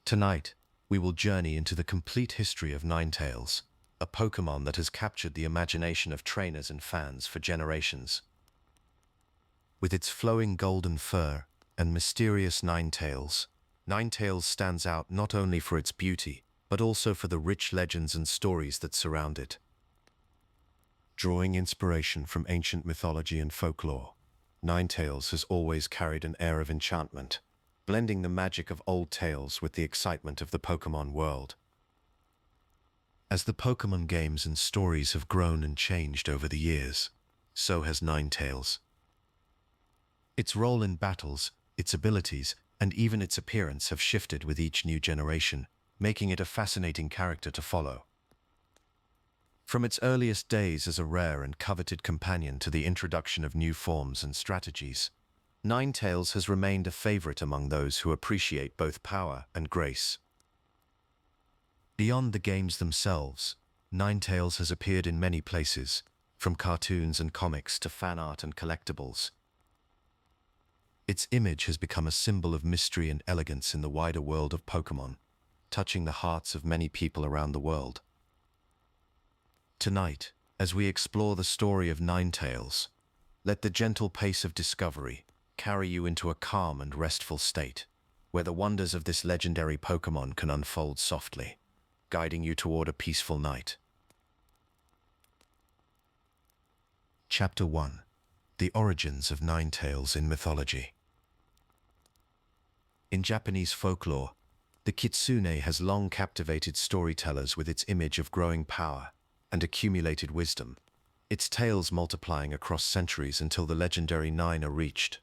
Tonight, we will journey into the complete history of Ninetales, a Pokémon that has captured the imagination of trainers and fans for generations. With its flowing golden fur and mysterious Ninetales, Ninetales stands out not only for its beauty, but also for the rich legends and stories that surround it. Drawing inspiration from ancient mythology and folklore, Ninetales has always carried an air of enchantment, blending the magic of old tales with the excitement of the Pokémon world. As the Pokémon games and stories have grown and changed over the years, so has Ninetales. Its role in battles, its abilities, and even its appearance have shifted with each new generation, making it a fascinating character to follow. From its earliest days as a rare and coveted companion to the introduction of new forms and strategies, Ninetales has remained a favorite among those who appreciate both power and grace. Beyond the games themselves, Ninetales has appeared in many places, from cartoons and comics to fan art and collectibles. Its image has become a symbol of mystery and elegance in the wider world of Pokémon, touching the hearts of many people around the world. Tonight, as we explore the story of Ninetales, let the gentle pace of discovery carry you into a calm and restful state, where the wonders of this legendary Pokémon can unfold softly, guiding you toward a peaceful night. Chapter 1: The Origins of Ninetales in Mythology. In Japanese folklore, the kitsune has long captivated storytellers with its image of growing power and accumulated wisdom, its tales multiplying across centuries until the legendary Nine are reached.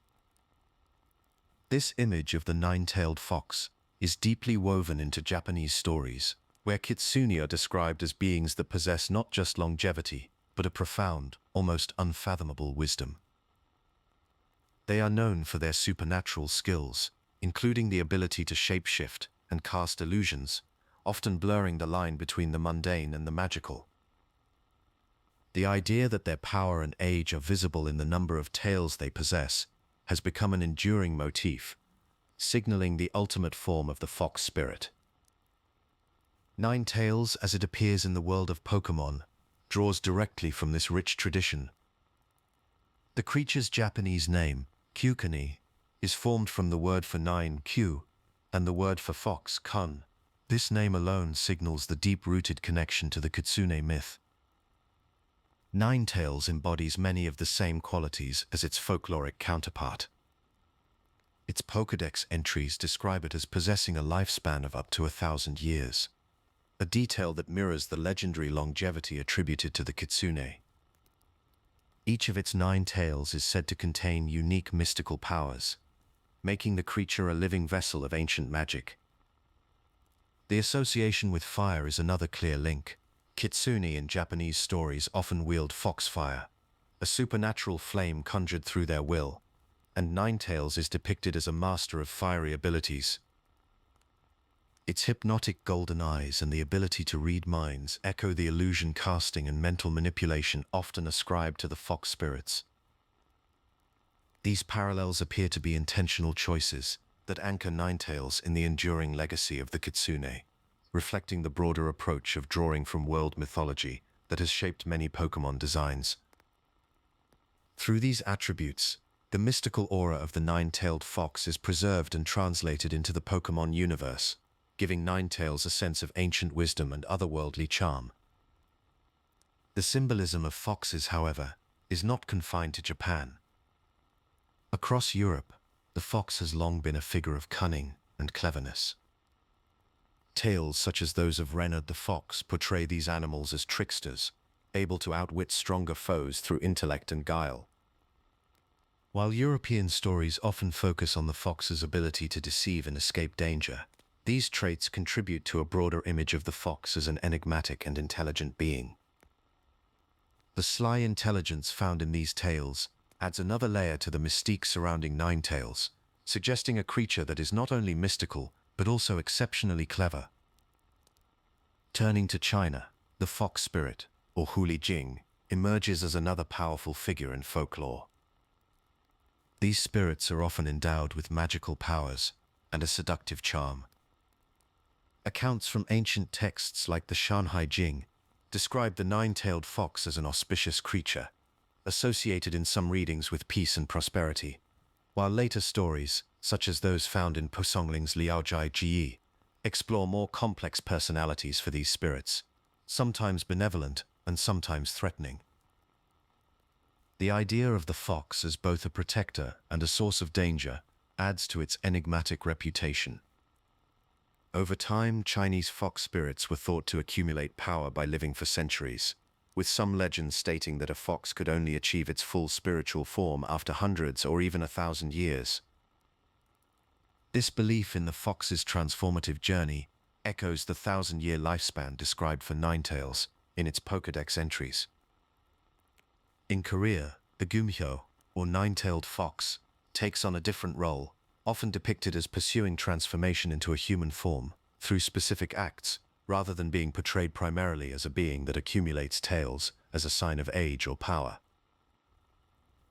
This image of the nine-tailed fox is deeply woven into Japanese stories, where kitsune are described as beings that possess not just longevity, but a profound, almost unfathomable wisdom. They are known for their supernatural skills, including the ability to shapeshift and cast illusions, often blurring the line between the mundane and the magical. The idea that their power and age are visible in the number of tails they possess has become an enduring motif, signaling the ultimate form of the fox spirit. Ninetales, as it appears in the world of Pokémon, draws directly from this rich tradition. The creature's Japanese name, Kyukuni, is formed from the word for nine, Q, and the word for fox, Kun. This name alone signals the deep-rooted connection to the kitsune myth. Ninetales embodies many of the same qualities as its folkloric counterpart. Its Pokédex entries describe it as possessing a lifespan of up to 1,000 years, a detail that mirrors the legendary longevity attributed to the kitsune. Each of its 9 tails is said to contain unique mystical powers, making the creature a living vessel of ancient magic. The association with fire is another clear link. Kitsune in Japanese stories often wield foxfire, a supernatural flame conjured through their will, and Ninetales is depicted as a master of fiery abilities. Its hypnotic golden eyes and the ability to read minds echo the illusion casting and mental manipulation often ascribed to the fox spirits. These parallels appear to be intentional choices that anchor Ninetales in the enduring legacy of the kitsune, reflecting the broader approach of drawing from world mythology that has shaped many Pokémon designs. Through these attributes, the mystical aura of the nine-tailed fox is preserved and translated into the Pokémon universe, giving Ninetales a sense of ancient wisdom and otherworldly charm. The symbolism of foxes, however, is not confined to Japan. Across Europe, the fox has long been a figure of cunning and cleverness. Tales such as those of Reynard the fox portray these animals as tricksters, able to outwit stronger foes through intellect and guile. While European stories often focus on the fox's ability to deceive and escape danger, these traits contribute to a broader image of the fox as an enigmatic and intelligent being. The sly intelligence found in these tales adds another layer to the mystique surrounding Ninetales, suggesting a creature that is not only mystical, but also exceptionally clever. Turning to China, the fox spirit, or Huli Jing, emerges as another powerful figure in folklore. These spirits are often endowed with magical powers and a seductive charm. Accounts from ancient texts like the Shanhai Jing describe the nine-tailed fox as an auspicious creature, associated in some readings with peace and prosperity, while later stories, such as those found in Po Songling's Liaojia Ji, explore more complex personalities for these spirits, sometimes benevolent and sometimes threatening. The idea of the fox as both a protector and a source of danger adds to its enigmatic reputation. Over time, Chinese fox spirits were thought to accumulate power by living for centuries, with some legends stating that a fox could only achieve its full spiritual form after hundreds or even 1,000 years. This belief in the fox's transformative journey echoes the 1,000-year lifespan described for Ninetales in its Pokédex entries. In Korea, the Gumhyo, or nine-tailed fox, takes on a different role, often depicted as pursuing transformation into a human form through specific acts, rather than being portrayed primarily as a being that accumulates tails as a sign of age or power.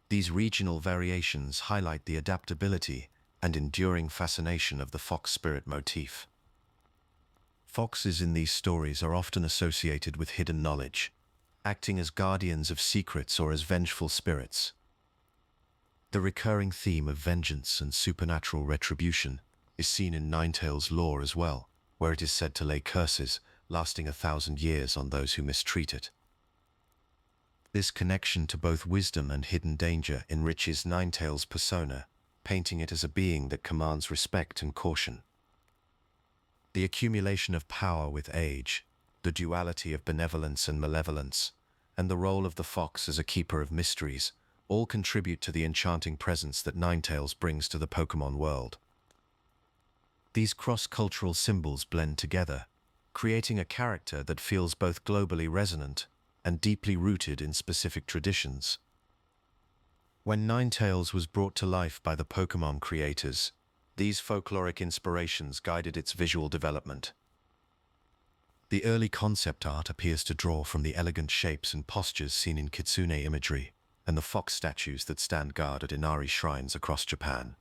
These regional variations highlight the adaptability and enduring fascination of the fox spirit motif. Foxes in these stories are often associated with hidden knowledge, acting as guardians of secrets or as vengeful spirits. The recurring theme of vengeance and supernatural retribution is seen in Ninetales lore as well, where it is said to lay curses lasting 1,000 years on those who mistreat it. This connection to both wisdom and hidden danger enriches Ninetales' persona, painting it as a being that commands respect and caution. The accumulation of power with age, the duality of benevolence and malevolence, and the role of the fox as a keeper of mysteries all contribute to the enchanting presence that Ninetales brings to the Pokémon world. These cross-cultural symbols blend together, creating a character that feels both globally resonant and deeply rooted in specific traditions. When Ninetales was brought to life by the Pokémon creators, these folkloric inspirations guided its visual development. The early concept art appears to draw from the elegant shapes and postures seen in kitsune imagery and the fox statues that stand guard at Inari shrines across Japan.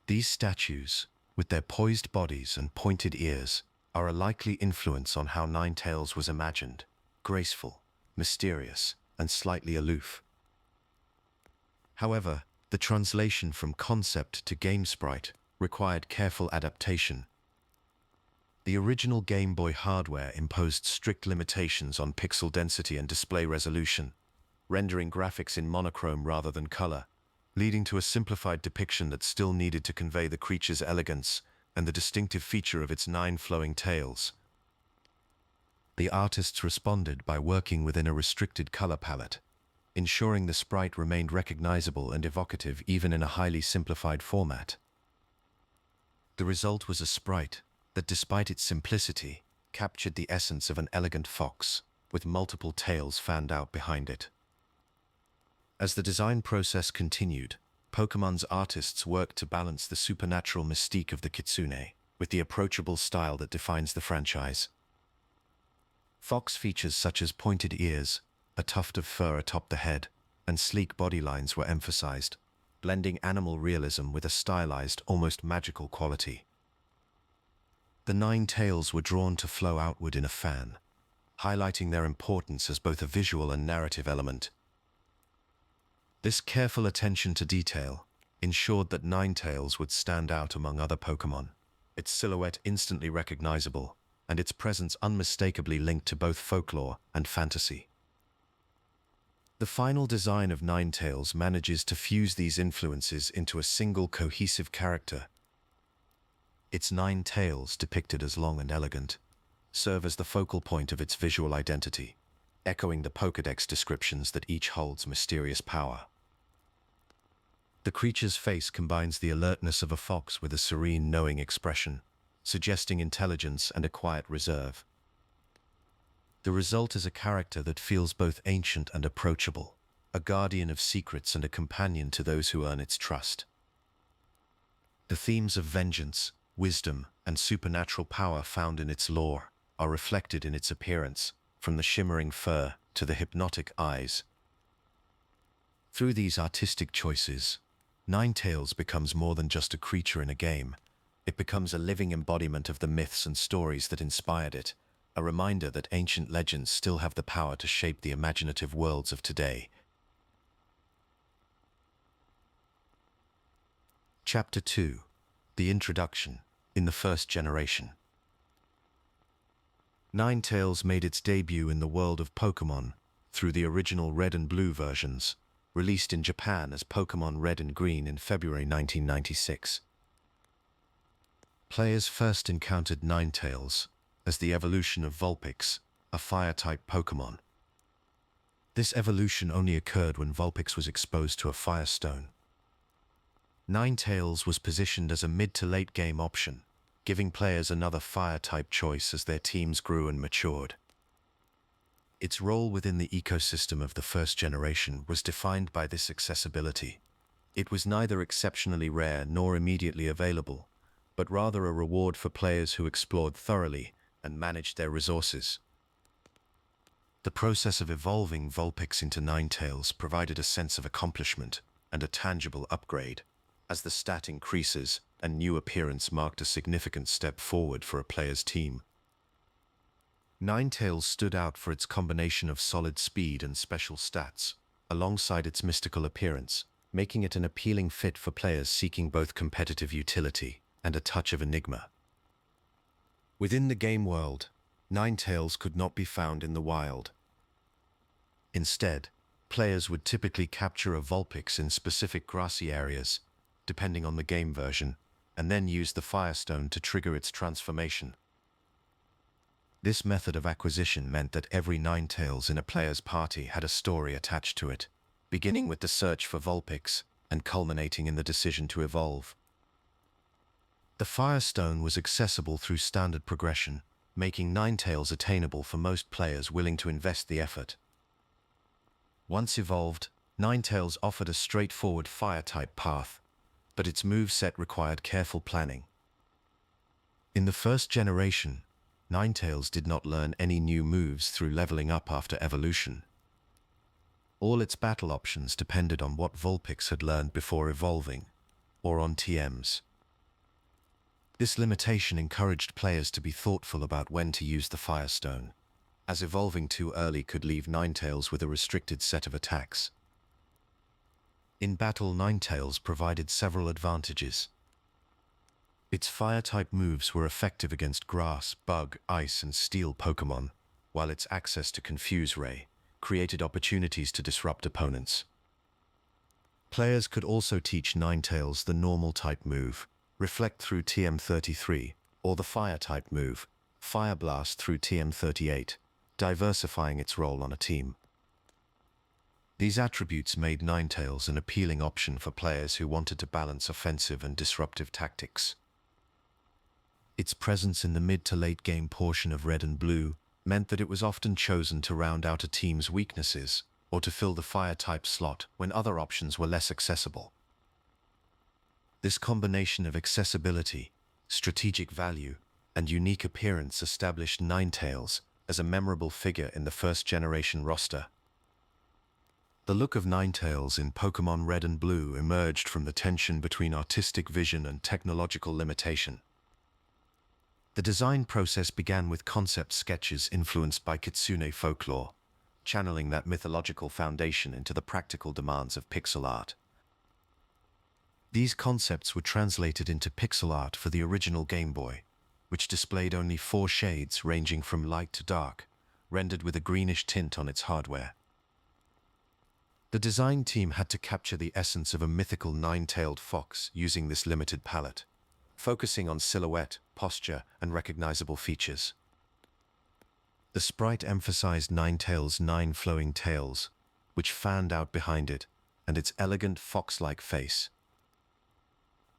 These statues, with their poised bodies and pointed ears, are a likely influence on how Ninetales was imagined: graceful, mysterious, and slightly aloof. However, the translation from concept to game sprite required careful adaptation. The original Game Boy hardware imposed strict limitations on pixel density and display resolution, rendering graphics in monochrome rather than color, leading to a simplified depiction that still needed to convey the creature's elegance and the distinctive feature of its 9 flowing tails. The artists responded by working within a restricted color palette, ensuring the sprite remained recognizable and evocative even in a highly simplified format. The result was a sprite that, despite its simplicity, captured the essence of an elegant fox, with multiple tails fanned out behind it. As the design process continued, Pokémon's artists worked to balance the supernatural mystique of the kitsune with the approachable style that defines the franchise. Fox features such as pointed ears, a tuft of fur atop the head, and sleek body lines were emphasized, blending animal realism with a stylized, almost magical quality. The 9 tails were drawn to flow outward in a fan, highlighting their importance as both a visual and narrative element. This careful attention to detail ensured that Ninetales would stand out among other Pokémon, its silhouette instantly recognizable, and its presence unmistakably linked to both folklore and fantasy. The final design of Ninetales manages to fuse these influences into a single cohesive character. Its 9 tails, depicted as long and elegant, serve as the focal point of its visual identity, echoing the Pokédex descriptions that each holds mysterious power. The creature's face combines the alertness of a fox with a serene, knowing expression, suggesting intelligence and a quiet reserve. The result is a character that feels both ancient and approachable, a guardian of secrets and a companion to those who earn its trust. The themes of vengeance, wisdom, and supernatural power found in its lore are reflected in its appearance, from the shimmering fur to the hypnotic eyes. Through these artistic choices, Ninetales becomes more than just a creature in a game, It becomes a living embodiment of the myths and stories that inspired it, a reminder that ancient legends still have the power to shape the imaginative worlds of today. Chapter 2. The Introduction, in the First Generation. Ninetales made its debut in the world of Pokémon through the original Red and Blue versions, released in Japan as Pokémon Red and Green in February 1996. Players first encountered Ninetales as the evolution of Vulpix, a fire-type Pokémon. This evolution only occurred when Vulpix was exposed to a Firestone. Ninetales was positioned as a mid to late game option, giving players another fire-type choice as their teams grew and matured. Its role within the ecosystem of the first generation was defined by this accessibility. It was neither exceptionally rare nor immediately available, but rather a reward for players who explored thoroughly and managed their resources. The process of evolving Vulpix into Ninetales provided a sense of accomplishment and a tangible upgrade, as the stat increases and new appearance marked a significant step forward for a player's team. Ninetales stood out for its combination of solid speed and special stats, alongside its mystical appearance, making it an appealing fit for players seeking both competitive utility and a touch of enigma. Within the game world, Ninetales could not be found in the wild. Instead, players would typically capture a Vulpix in specific grassy areas, depending on the game version, and then use the Firestone to trigger its transformation. This method of acquisition meant that every Ninetales in a player's party had a story attached to it, beginning with the search for Vulpix and culminating in the decision to evolve. The Firestone was accessible through standard progression, making Ninetales attainable for most players willing to invest the effort. Once evolved, Ninetales offered a straightforward fire-type path, but its moveset required careful planning. In the first generation, Ninetales did not learn any new moves through leveling up after evolution. All its battle options depended on what Vulpix had learned before evolving, or on TMs. This limitation encouraged players to be thoughtful about when to use the Firestone, as evolving too early could leave Ninetales with a restricted set of attacks. In battle, Ninetales provided several advantages. Its fire-type moves were effective against grass, bug, ice, and steel Pokémon, while its access to Confuse Ray created opportunities to disrupt opponents. Players could also teach Ninetales the normal-type move, Reflect through TM33, or the fire-type move, Fire Blast through TM38, diversifying its role on a team. These attributes made Ninetales an appealing option for players who wanted to balance offensive and disruptive tactics. Its presence in the mid to late game portion of Red and Blue meant that it was often chosen to round out a team's weaknesses or to fill the fire-type slot when other options were less accessible. This combination of accessibility, strategic value, and unique appearance established Ninetales as a memorable figure in the first-generation roster. The look of Ninetales in Pokémon Red and Blue emerged from the tension between artistic vision and technological limitation. The design process began with concept sketches influenced by Kitsune folklore, channeling that mythological foundation into the practical demands of pixel art. These concepts were translated into pixel art for the original Game Boy, which displayed only 4 shades ranging from light to dark, rendered with a greenish tint on its hardware. The design team had to capture the essence of a mythical nine-tailed fox using this limited palette, focusing on silhouette, posture, and recognizable features. The sprite emphasized Ninetales' 9 flowing tails, which fanned out behind it, and its elegant fox-like face.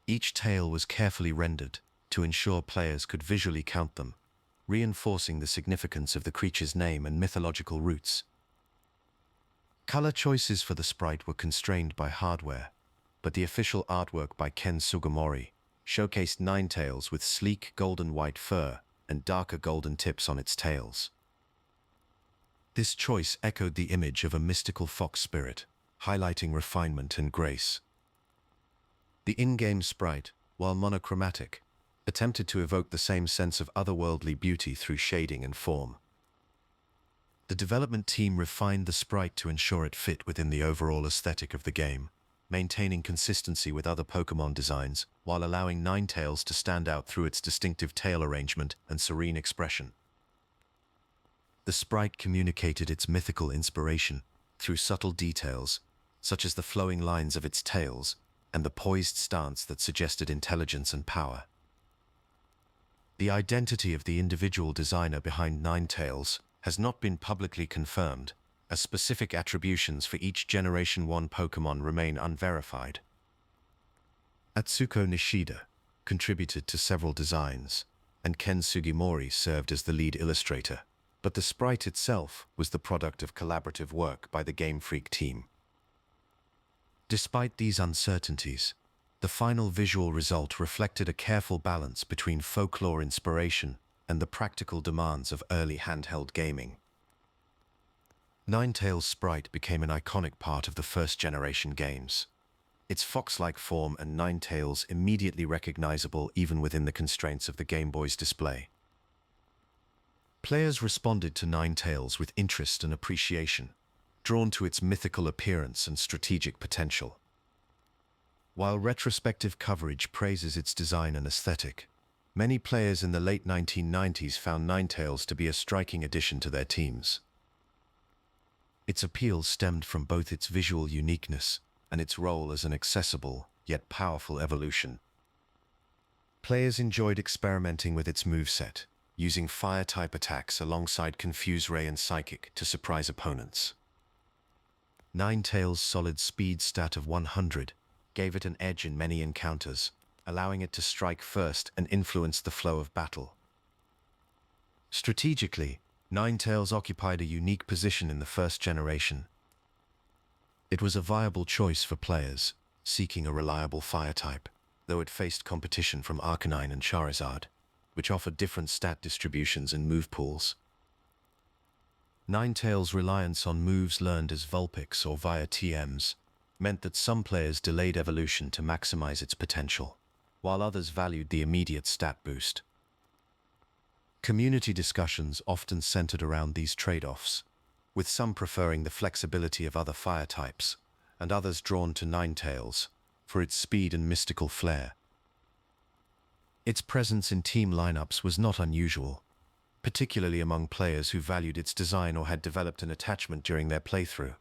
Each tail was carefully rendered to ensure players could visually count them, reinforcing the significance of the creature's name and mythological roots. Color choices for the sprite were constrained by hardware, but the official artwork by Ken Sugimori showcased Ninetales with sleek golden-white fur and darker golden tips on its tails. This choice echoed the image of a mystical fox spirit, highlighting refinement and grace. The in-game sprite, while monochromatic, attempted to evoke the same sense of otherworldly beauty through shading and form. The development team refined the sprite to ensure it fit within the overall aesthetic of the game, maintaining consistency with other Pokémon designs while allowing Ninetales to stand out through its distinctive tail arrangement and serene expression. The sprite communicated its mythical inspiration through subtle details, such as the flowing lines of its tails and the poised stance that suggested intelligence and power. The identity of the individual designer behind Ninetales has not been publicly confirmed, as specific attributions for each Generation 1 Pokémon remain unverified. Atsuko Nishida contributed to several designs, and Ken Sugimori served as the lead illustrator, but the sprite itself was the product of collaborative work by the Game Freak team. Despite these uncertainties, the final visual result reflected a careful balance between folklore inspiration and the practical demands of early handheld gaming. Ninetales' sprite became an iconic part of the first-generation games. Its fox-like form and Ninetales immediately recognizable even within the constraints of the Game Boy's display. Players responded to Ninetales with interest and appreciation, drawn to its mythical appearance and strategic potential. While retrospective coverage praises its design and aesthetic, many players in the late 1990s found Ninetales to be a striking addition to their teams. Its appeal stemmed from both its visual uniqueness and its role as an accessible, yet powerful evolution. Players enjoyed experimenting with its moveset, using Fire-type attacks alongside Confuse Ray and Psychic to surprise opponents. Ninetales' solid speed stat of 100 gave it an edge in many encounters, allowing it to strike first and influence the flow of battle. Strategically, Ninetales occupied a unique position in the first generation. It was a viable choice for players seeking a reliable fire type, though it faced competition from Arcanine and Charizard, which offered different stat distributions and move pools. Ninetales' reliance on moves learned as Vulpix or via TMs meant that some players delayed evolution to maximize its potential, while others valued the immediate stat boost. Community discussions often centered around these trade-offs, with some preferring the flexibility of other fire types, and others drawn to Ninetales for its speed and mystical flair. Its presence in team lineups was not unusual, particularly among players who valued its design or had developed an attachment during their playthrough.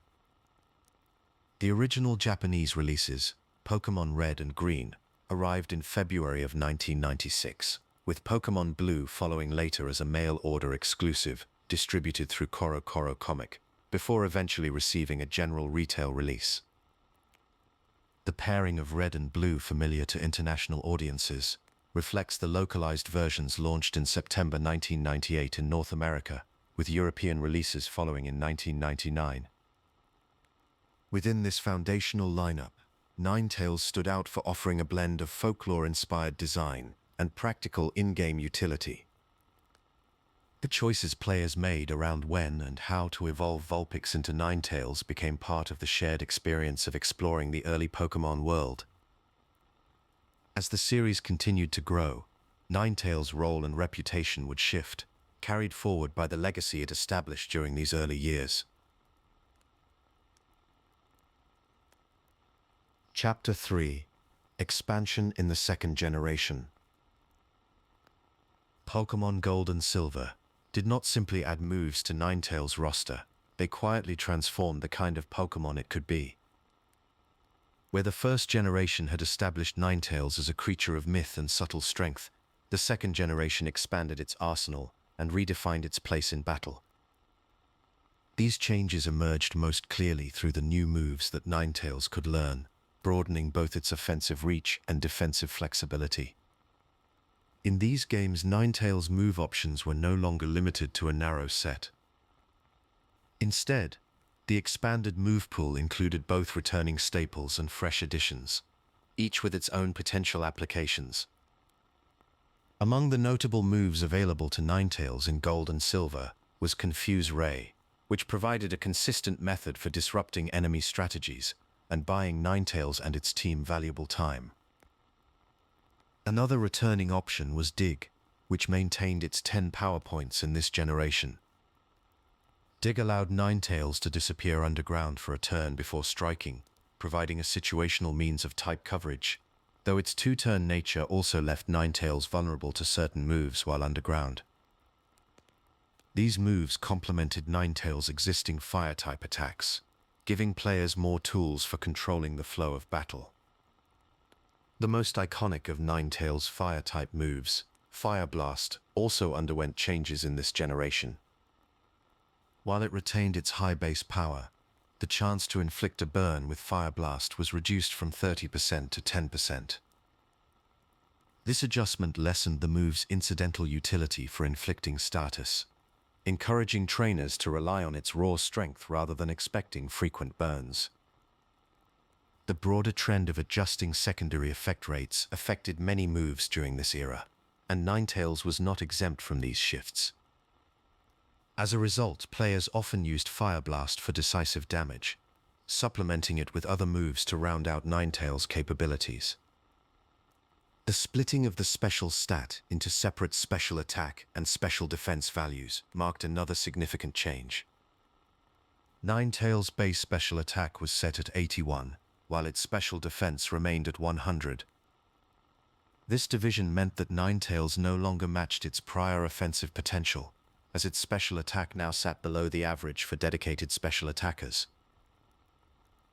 The original Japanese releases, Pokémon Red and Green, arrived in February of 1996, with Pokémon Blue following later as a mail-order exclusive distributed through Koro Koro Comic, before eventually receiving a general retail release. The pairing of Red and Blue, familiar to international audiences, reflects the localized versions launched in September 1998 in North America, with European releases following in 1999. Within this foundational lineup, Ninetales stood out for offering a blend of folklore-inspired design and practical in-game utility. The choices players made around when and how to evolve Vulpix into Ninetales became part of the shared experience of exploring the early Pokémon world. As the series continued to grow, Ninetales' role and reputation would shift, carried forward by the legacy it established during these early years. Chapter 3: Expansion in the Second Generation. Pokémon Gold and Silver did not simply add moves to Ninetales' roster, they quietly transformed the kind of Pokémon it could be. Where the first generation had established Ninetales as a creature of myth and subtle strength, the second generation expanded its arsenal and redefined its place in battle. These changes emerged most clearly through the new moves that Ninetales could learn, broadening both its offensive reach and defensive flexibility. In these games, Ninetales' move options were no longer limited to a narrow set. Instead, the expanded move pool included both returning staples and fresh additions, each with its own potential applications. Among the notable moves available to Ninetales in Gold and Silver was Confuse Ray, which provided a consistent method for disrupting enemy strategies and buying Ninetales and its team valuable time. Another returning option was Dig, which maintained its 10 power points in this generation. Dig allowed Ninetales to disappear underground for a turn before striking, providing a situational means of type coverage, though its 2-turn nature also left Ninetales vulnerable to certain moves while underground. These moves complemented Ninetales' existing fire-type attacks, giving players more tools for controlling the flow of battle. The most iconic of Ninetales' fire-type moves, Fire Blast, also underwent changes in this generation. While it retained its high base power, the chance to inflict a burn with Fire Blast was reduced from 30% to 10%. This adjustment lessened the move's incidental utility for inflicting status, encouraging trainers to rely on its raw strength rather than expecting frequent burns. The broader trend of adjusting secondary effect rates affected many moves during this era, and Ninetales was not exempt from these shifts. As a result, players often used Fire Blast for decisive damage, supplementing it with other moves to round out Ninetales' capabilities. The splitting of the special stat into separate special attack and special defense values marked another significant change. Ninetales' base special attack was set at 81, while its special defense remained at 100. This division meant that Ninetales no longer matched its prior offensive potential, as its special attack now sat below the average for dedicated special attackers.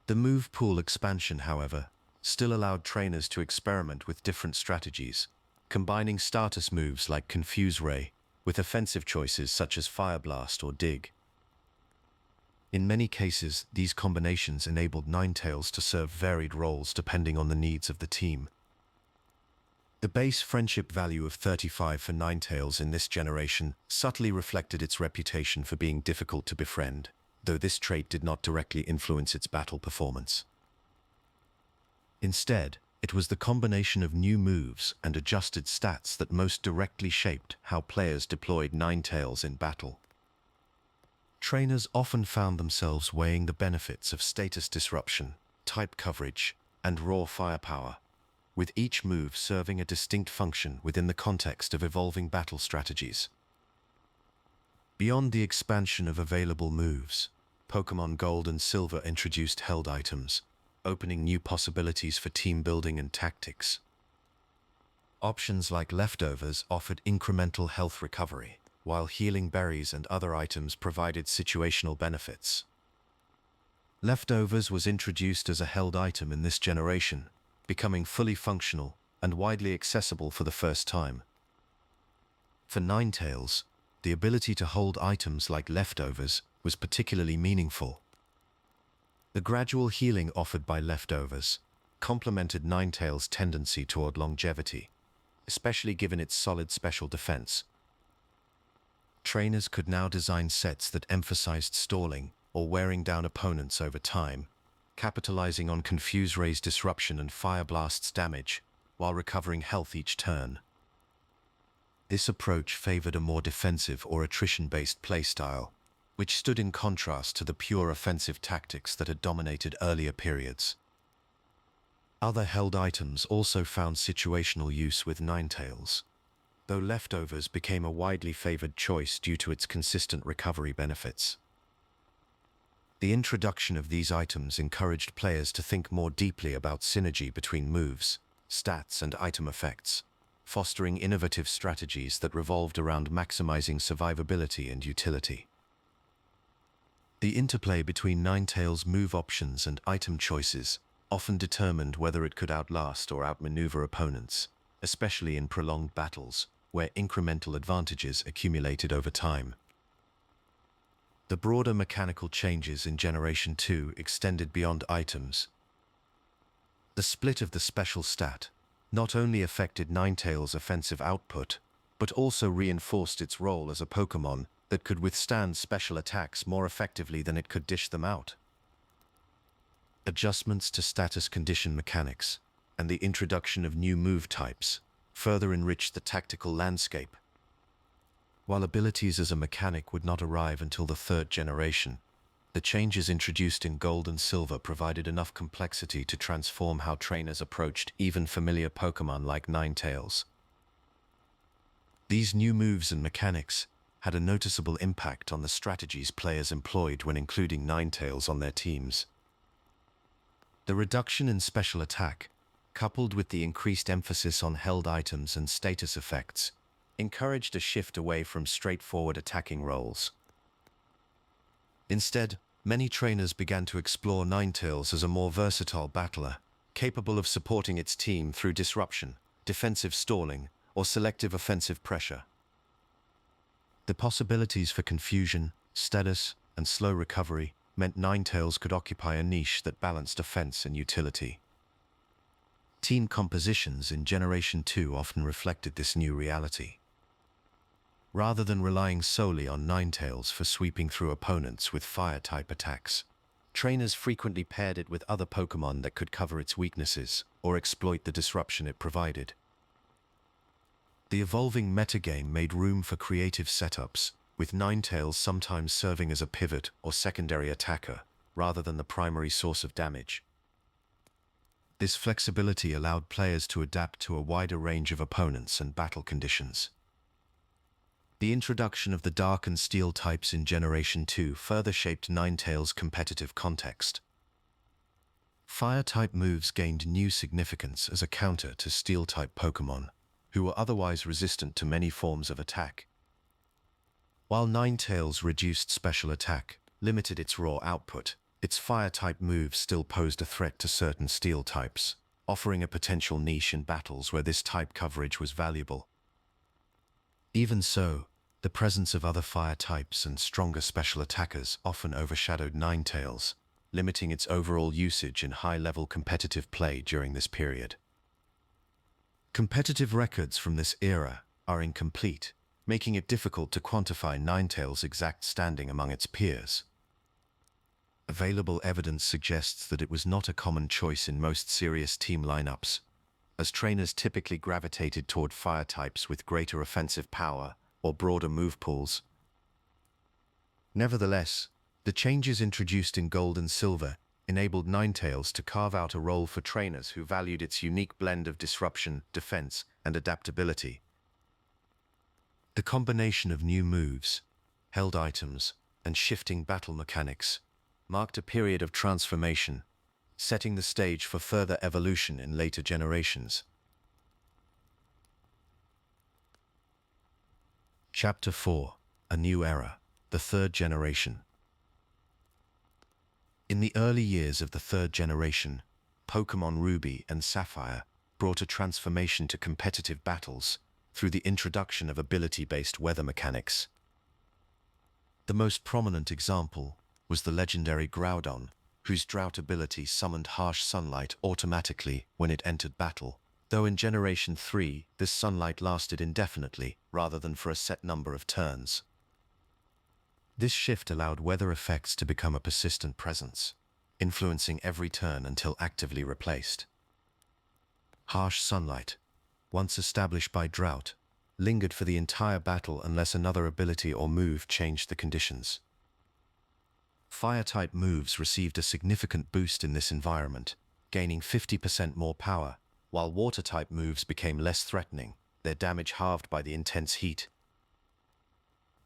The move pool expansion, however, still allowed trainers to experiment with different strategies, combining status moves like Confuse Ray with offensive choices such as Fire Blast or Dig. In many cases, these combinations enabled Ninetales to serve varied roles depending on the needs of the team. The base friendship value of 35 for Ninetales in this generation subtly reflected its reputation for being difficult to befriend, though this trait did not directly influence its battle performance. Instead, it was the combination of new moves and adjusted stats that most directly shaped how players deployed Ninetales in battle. Trainers often found themselves weighing the benefits of status disruption, type coverage, and raw firepower, with each move serving a distinct function within the context of evolving battle strategies. Beyond the expansion of available moves, Pokémon Gold and Silver introduced held items, opening new possibilities for team building and tactics. Options like Leftovers offered incremental health recovery, while Healing Berries and other items provided situational benefits. Leftovers was introduced as a held item in this generation, becoming fully functional and widely accessible for the first time. For Ninetales, the ability to hold items like Leftovers was particularly meaningful. The gradual healing offered by Leftovers complemented Ninetales' tendency toward longevity, especially given its solid special defense. Trainers could now design sets that emphasized stalling or wearing down opponents over time, capitalizing on Confuse Ray's disruption and Fire Blast's damage, while recovering health each turn. This approach favored a more defensive or attrition-based playstyle, which stood in contrast to the pure offensive tactics that had dominated earlier periods. Other held items also found situational use with Ninetales, though Leftovers became a widely favored choice due to its consistent recovery benefits. The introduction of these items encouraged players to think more deeply about synergy between moves, stats, and item effects, fostering innovative strategies that revolved around maximizing survivability and utility. The interplay between Ninetales' move options and item choices often determined whether it could outlast or outmaneuver opponents, especially in prolonged battles, where incremental advantages accumulated over time. The broader mechanical changes in Generation 2 extended beyond items. The split of the special stat not only affected Ninetales' offensive output, but also reinforced its role as a Pokémon that could withstand special attacks more effectively than it could dish them out. Adjustments to status condition mechanics and the introduction of new move types further enriched the tactical landscape. While abilities as a mechanic would not arrive until the third generation, The changes introduced in Gold and Silver provided enough complexity to transform how trainers approached even familiar Pokémon like Ninetales. These new moves and mechanics had a noticeable impact on the strategies players employed when including Ninetales on their teams. The reduction in special attack, coupled with the increased emphasis on held items and status effects, encouraged a shift away from straightforward attacking roles. Instead, many trainers began to explore Ninetales as a more versatile battler, capable of supporting its team through disruption, defensive stalling, or selective offensive pressure. The possibilities for confusion, status, and slow recovery meant Ninetales could occupy a niche that balanced offense and utility. Team compositions in Generation 2 often reflected this new reality. Rather than relying solely on Ninetales for sweeping through opponents with Fire-type attacks, trainers frequently paired it with other Pokémon that could cover its weaknesses or exploit the disruption it provided. The evolving metagame made room for creative setups, with Ninetales sometimes serving as a pivot or secondary attacker, rather than the primary source of damage. This flexibility allowed players to adapt to a wider range of opponents and battle conditions. The introduction of the Dark and Steel types in Generation 2 further shaped Ninetales' competitive context. Fire-type moves gained new significance as a counter to Steel-type Pokémon, who were otherwise resistant to many forms of attack. While Ninetales' reduced special attack limited its raw output, its Fire-type moves still posed a threat to certain Steel types, offering a potential niche in battles where this type coverage was valuable. Even so, the presence of other Fire types and stronger special attackers often overshadowed Ninetales, limiting its overall usage in high-level competitive play during this period. Competitive records from this era are incomplete, making it difficult to quantify Ninetales' exact standing among its peers. Available evidence suggests that it was not a common choice in most serious team lineups, as trainers typically gravitated toward Fire types with greater offensive power or broader move pools. Nevertheless, the changes introduced in Gold and Silver enabled Ninetales to carve out a role for trainers who valued its unique blend of disruption, defense, and adaptability. The combination of new moves, held items, and shifting battle mechanics marked a period of transformation, setting the stage for further evolution in later generations. Chapter 4: A New Era, the Third Generation. In the early years of the Third Generation, Pokémon Ruby and Sapphire brought a transformation to competitive battles through the introduction of ability-based weather mechanics. The most prominent example was the legendary Groudon, whose drought ability summoned harsh sunlight automatically when it entered battle, though in Generation 3 this sunlight lasted indefinitely rather than for a set number of turns. This shift allowed weather effects to become a persistent presence, influencing every turn until actively replaced. Harsh sunlight, once established by drought, lingered for the entire battle unless another ability or move changed the conditions. Fire-type moves received a significant boost in this environment, gaining 50% more power, while Water-type moves became less threatening, their damage halved by the intense heat.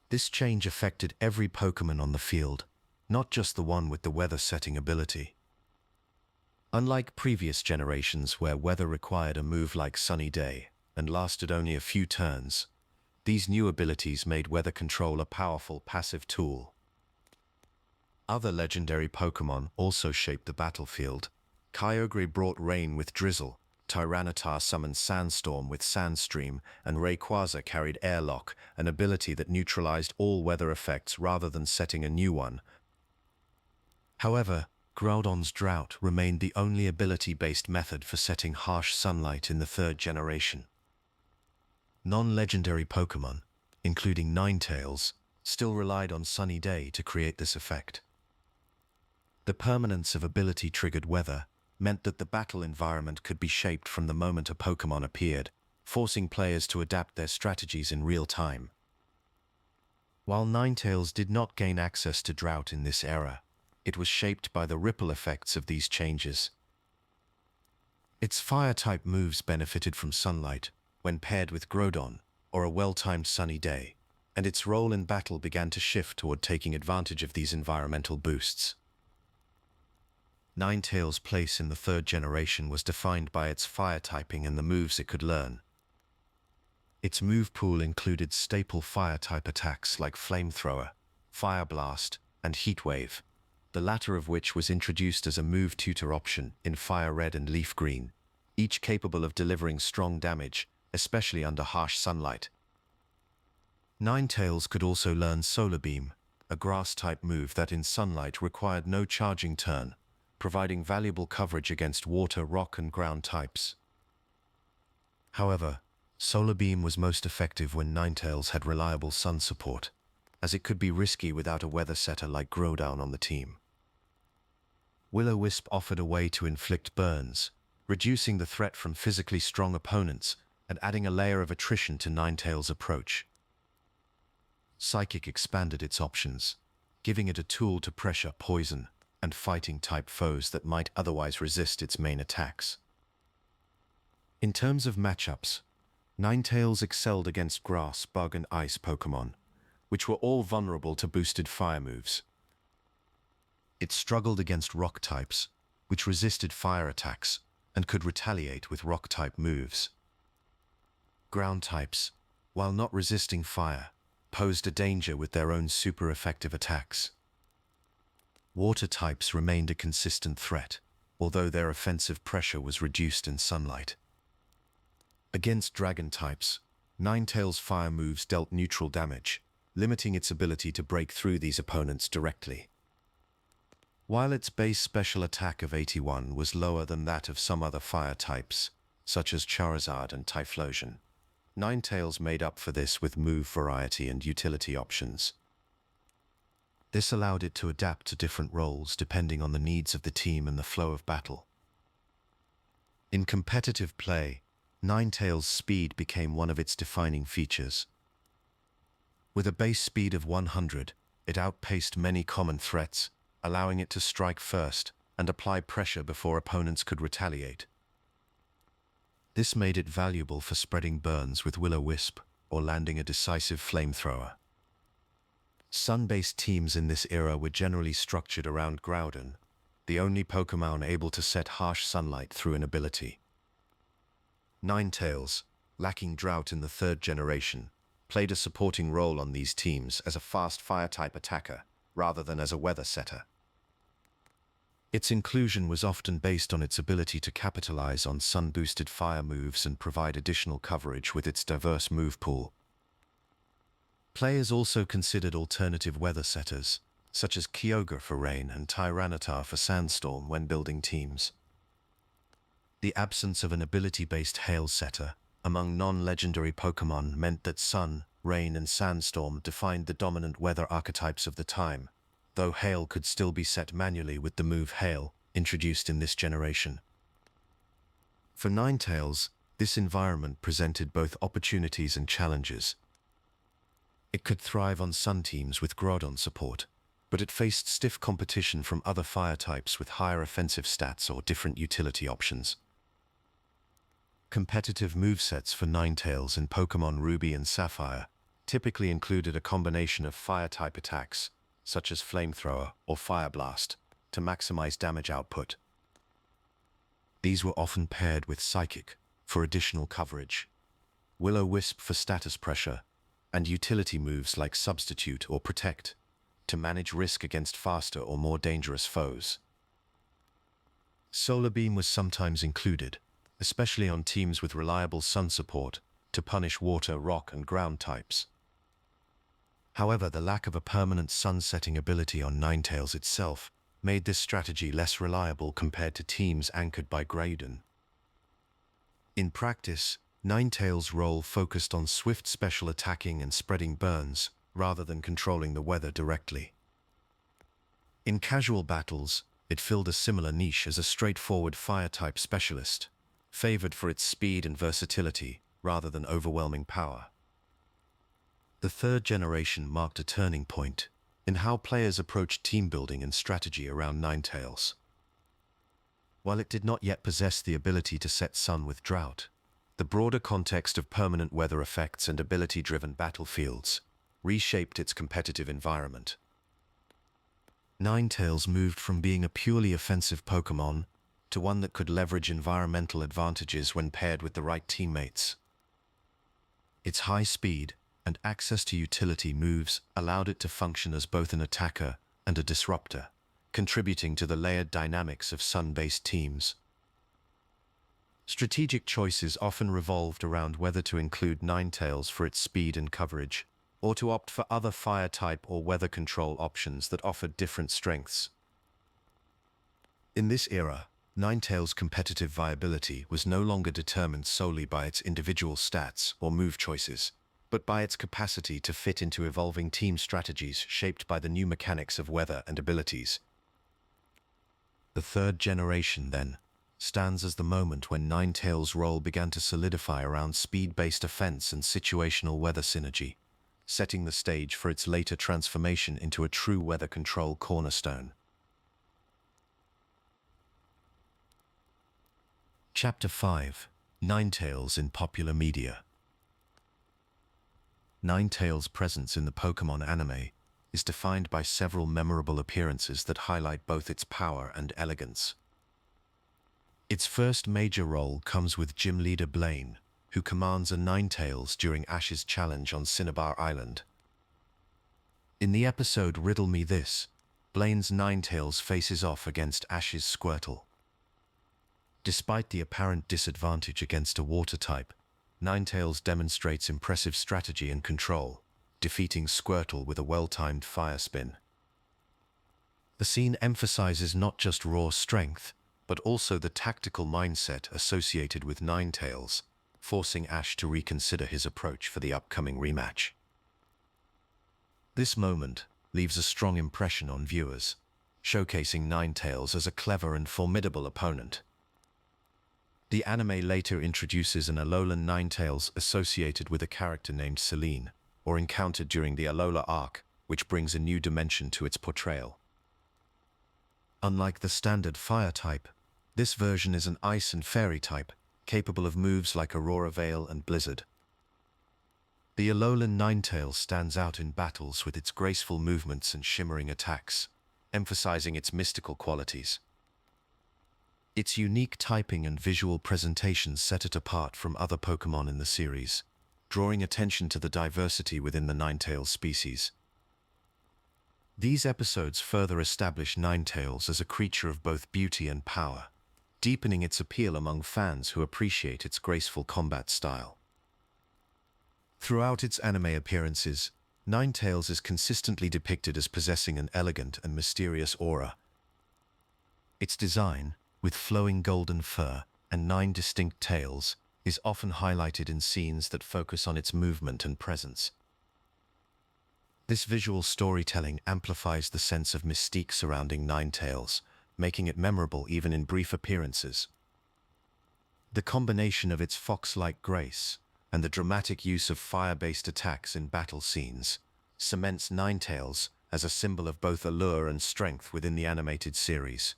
This change affected every Pokémon on the field, not just the one with the weather-setting ability. Unlike previous generations where weather required a move like Sunny Day and lasted only a few turns, these new abilities made weather control a powerful passive tool. Other legendary Pokémon also shaped the battlefield. Kyogre brought rain with Drizzle, Tyranitar summoned Sandstorm with Sandstream, and Rayquaza carried Airlock, an ability that neutralized all weather effects rather than setting a new one. However, Groudon's Drought remained the only ability-based method for setting harsh sunlight in the Third Generation. Non-legendary Pokémon, including Ninetales, still relied on Sunny Day to create this effect. The permanence of ability-triggered weather meant that the battle environment could be shaped from the moment a Pokémon appeared, forcing players to adapt their strategies in real time. While Ninetales did not gain access to Drought in this era, it was shaped by the ripple effects of these changes. Its fire-type moves benefited from sunlight when paired with Groudon or a well-timed sunny day, and its role in battle began to shift toward taking advantage of these environmental boosts. Ninetales' place in the third generation was defined by its fire typing and the moves it could learn. Its move pool included staple fire-type attacks like Flamethrower, Fire Blast, and Heat Wave, the latter of which was introduced as a move tutor option in Fire Red and Leaf Green, each capable of delivering strong damage, especially under harsh sunlight. Ninetales could also learn Solar Beam, a grass-type move that in sunlight required no charging turn, providing valuable coverage against water, rock, and ground types. However, Solar Beam was most effective when Ninetales had reliable sun support, as it could be risky without a weather setter like Groudon on the team. Will-O-Wisp offered a way to inflict burns, reducing the threat from physically strong opponents and adding a layer of attrition to Ninetales' approach. Psychic expanded its options, giving it a tool to pressure poison and fighting-type foes that might otherwise resist its main attacks. In terms of matchups, Ninetales excelled against Grass, Bug, and Ice Pokémon, which were all vulnerable to boosted fire moves. It struggled against Rock types, which resisted fire attacks and could retaliate with Rock-type moves. Ground types, while not resisting fire, posed a danger with their own super-effective attacks. Water types remained a consistent threat, although their offensive pressure was reduced in sunlight. Against Dragon types, Ninetales' fire moves dealt neutral damage, limiting its ability to break through these opponents directly. While its base special attack of 81 was lower than that of some other fire types, such as Charizard and Typhlosion, Ninetales made up for this with move variety and utility options. This allowed it to adapt to different roles depending on the needs of the team and the flow of battle. In competitive play, Ninetales' speed became one of its defining features. With a base speed of 100, it outpaced many common threats, allowing it to strike first and apply pressure before opponents could retaliate. This made it valuable for spreading burns with Will-O-Wisp or landing a decisive flamethrower. Sun-based teams in this era were generally structured around Groudon, the only Pokémon able to set harsh sunlight through an ability. Ninetales, lacking drought in the third generation, played a supporting role on these teams as a fast fire-type attacker rather than as a weather setter. Its inclusion was often based on its ability to capitalize on sun-boosted fire moves and provide additional coverage with its diverse move pool. Players also considered alternative weather setters, such as Kyogre for rain and Tyranitar for sandstorm when building teams. The absence of an ability-based hail setter among non-legendary Pokémon meant that sun, rain, and sandstorm defined the dominant weather archetypes of the time, though hail could still be set manually with the move Hail, introduced in this generation. For Ninetales, this environment presented both opportunities and challenges. It could thrive on sun teams with Groudon support, but it faced stiff competition from other fire types with higher offensive stats or different utility options. Competitive movesets for Ninetales in Pokémon Ruby and Sapphire typically included a combination of fire-type attacks, such as Flamethrower or Fire Blast, to maximize damage output. These were often paired with Psychic for additional coverage, Will-O-Wisp for status pressure, and utility moves like Substitute or Protect to manage risk against faster or more dangerous foes. Solar Beam was sometimes included, especially on teams with reliable sun support, to punish water, rock, and ground types. However, the lack of a permanent sun-setting ability on Ninetales itself made this strategy less reliable compared to teams anchored by Groudon. In practice, Ninetales' role focused on swift special attacking and spreading burns, rather than controlling the weather directly. In casual battles, it filled a similar niche as a straightforward fire-type specialist, favored for its speed and versatility rather than overwhelming power. The third generation marked a turning point, in how players approach team building and strategy around Ninetales. While it did not yet possess the ability to set sun with drought, the broader context of permanent weather effects and ability-driven battlefields reshaped its competitive environment. Ninetales moved from being a purely offensive Pokémon to one that could leverage environmental advantages when paired with the right teammates. Its high speed and access to utility moves allowed it to function as both an attacker and a disruptor, contributing to the layered dynamics of sun-based teams. Strategic choices often revolved around whether to include Ninetales for its speed and coverage, or to opt for other fire-type or weather control options that offered different strengths. In this era, Ninetales' competitive viability was no longer determined solely by its individual stats or move choices, but by its capacity to fit into evolving team strategies shaped by the new mechanics of weather and abilities. The third generation, then, stands as the moment when Ninetales' role began to solidify around speed-based offense and situational weather synergy, setting the stage for its later transformation into a true weather control cornerstone. Chapter 5: Ninetales in Popular Media. Ninetales' presence in the Pokémon anime is defined by several memorable appearances that highlight both its power and elegance. Its first major role comes with Gym Leader Blaine, who commands a Ninetales during Ash's challenge on Cinnabar Island. In the episode Riddle Me This, Blaine's Ninetales faces off against Ash's Squirtle. Despite the apparent disadvantage against a water type, Ninetales demonstrates impressive strategy and control, defeating Squirtle with a well-timed fire spin. The scene emphasizes not just raw strength, but also the tactical mindset associated with Ninetales, forcing Ash to reconsider his approach for the upcoming rematch. This moment leaves a strong impression on viewers, showcasing Ninetales as a clever and formidable opponent. The anime later introduces an Alolan Ninetales associated with a character named Celine, or encountered during the Alola arc, which brings a new dimension to its portrayal. Unlike the standard fire type, this version is an ice and fairy type, capable of moves like Aurora Veil and Blizzard. The Alolan Ninetales stands out in battles with its graceful movements and shimmering attacks, emphasizing its mystical qualities. Its unique typing and visual presentation set it apart from other Pokémon in the series, drawing attention to the diversity within the Ninetales species. These episodes further establish Ninetales as a creature of both beauty and power, deepening its appeal among fans who appreciate its graceful combat style. Throughout its anime appearances, Ninetales is consistently depicted as possessing an elegant and mysterious aura. Its design, with flowing golden fur and 9 distinct tails, is often highlighted in scenes that focus on its movement and presence. This visual storytelling amplifies the sense of mystique surrounding Ninetales, making it memorable even in brief appearances. The combination of its fox-like grace and the dramatic use of fire-based attacks in battle scenes cements Ninetales as a symbol of both allure and strength within the animated series.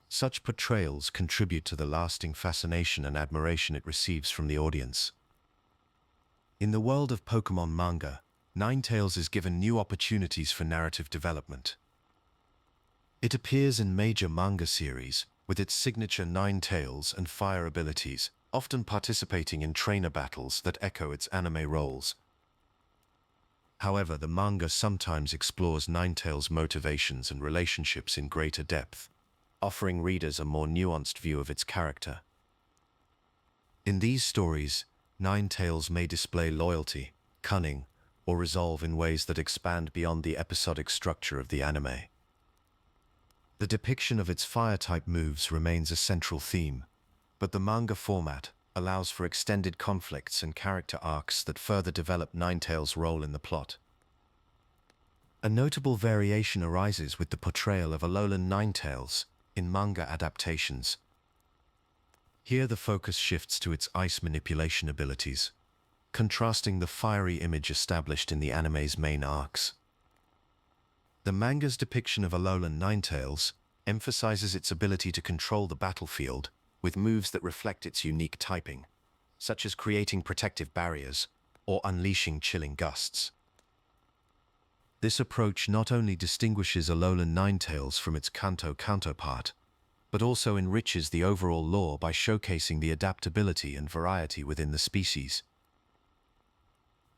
Such portrayals contribute to the lasting fascination and admiration it receives from the audience. In the world of Pokémon manga, Ninetales is given new opportunities for narrative development. It appears in major manga series with its signature Ninetales and fire abilities, often participating in trainer battles that echo its anime roles. However, the manga sometimes explores Ninetales' motivations and relationships in greater depth, offering readers a more nuanced view of its character. In these stories, Ninetales may display loyalty, cunning, or resolve in ways that expand beyond the episodic structure of the anime. The depiction of its fire-type moves remains a central theme, but the manga format allows for extended conflicts and character arcs that further develop Ninetales' role in the plot. A notable variation arises with the portrayal of Alolan Ninetales in manga adaptations. Here the focus shifts to its ice manipulation abilities, contrasting the fiery image established in the anime's main arcs. The manga's depiction of Alolan Ninetales emphasizes its ability to control the battlefield with moves that reflect its unique typing, such as creating protective barriers or unleashing chilling gusts. This approach not only distinguishes Alolan Ninetales from its Kanto counterpart, but also enriches the overall lore by showcasing the adaptability and variety within the species.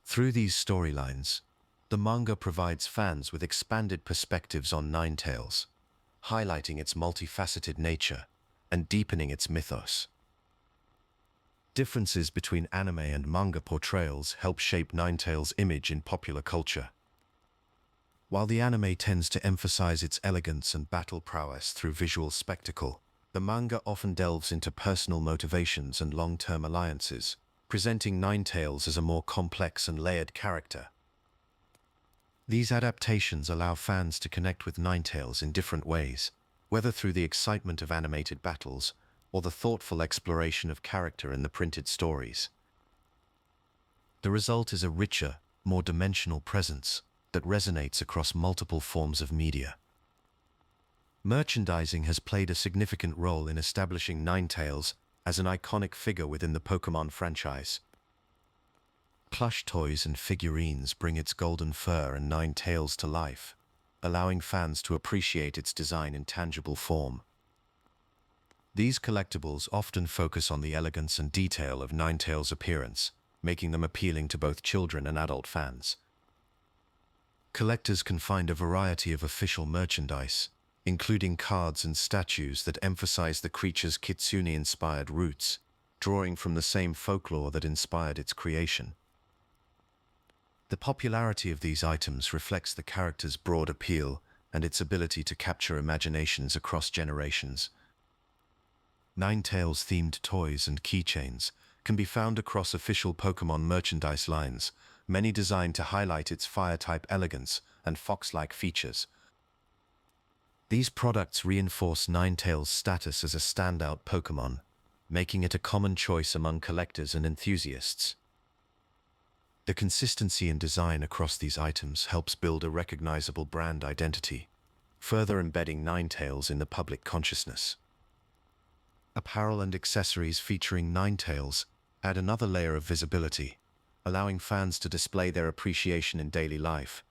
Through these storylines, the manga provides fans with expanded perspectives on Ninetales, highlighting its multifaceted nature and deepening its mythos. Differences between anime and manga portrayals help shape Ninetales' image in popular culture. While the anime tends to emphasize its elegance and battle prowess through visual spectacle, the manga often delves into personal motivations and long-term alliances, presenting Ninetales as a more complex and layered character. These adaptations allow fans to connect with Ninetales in different ways, whether through the excitement of animated battles or the thoughtful exploration of character in the printed stories. The result is a richer, more dimensional presence that resonates across multiple forms of media. Merchandising has played a significant role in establishing Ninetales as an iconic figure within the Pokémon franchise. Plush toys and figurines bring its golden fur and Ninetales to life, allowing fans to appreciate its design in tangible form. These collectibles often focus on the elegance and detail of Ninetales' appearance, making them appealing to both children and adult fans. Collectors can find a variety of official merchandise, including cards and statues that emphasize the creature's kitsune-inspired roots, drawing from the same folklore that inspired its creation. The popularity of these items reflects the character's broad appeal and its ability to capture imaginations across generations. Ninetales-themed toys and keychains can be found across official Pokémon merchandise lines, many designed to highlight its fire-type elegance and fox-like features. These products reinforce Ninetales' status as a standout Pokémon, making it a common choice among collectors and enthusiasts. The consistency in design across these items helps build a recognizable brand identity, further embedding Ninetales in the public consciousness. Apparel and accessories featuring Ninetales add another layer of visibility, allowing fans to display their appreciation in daily life.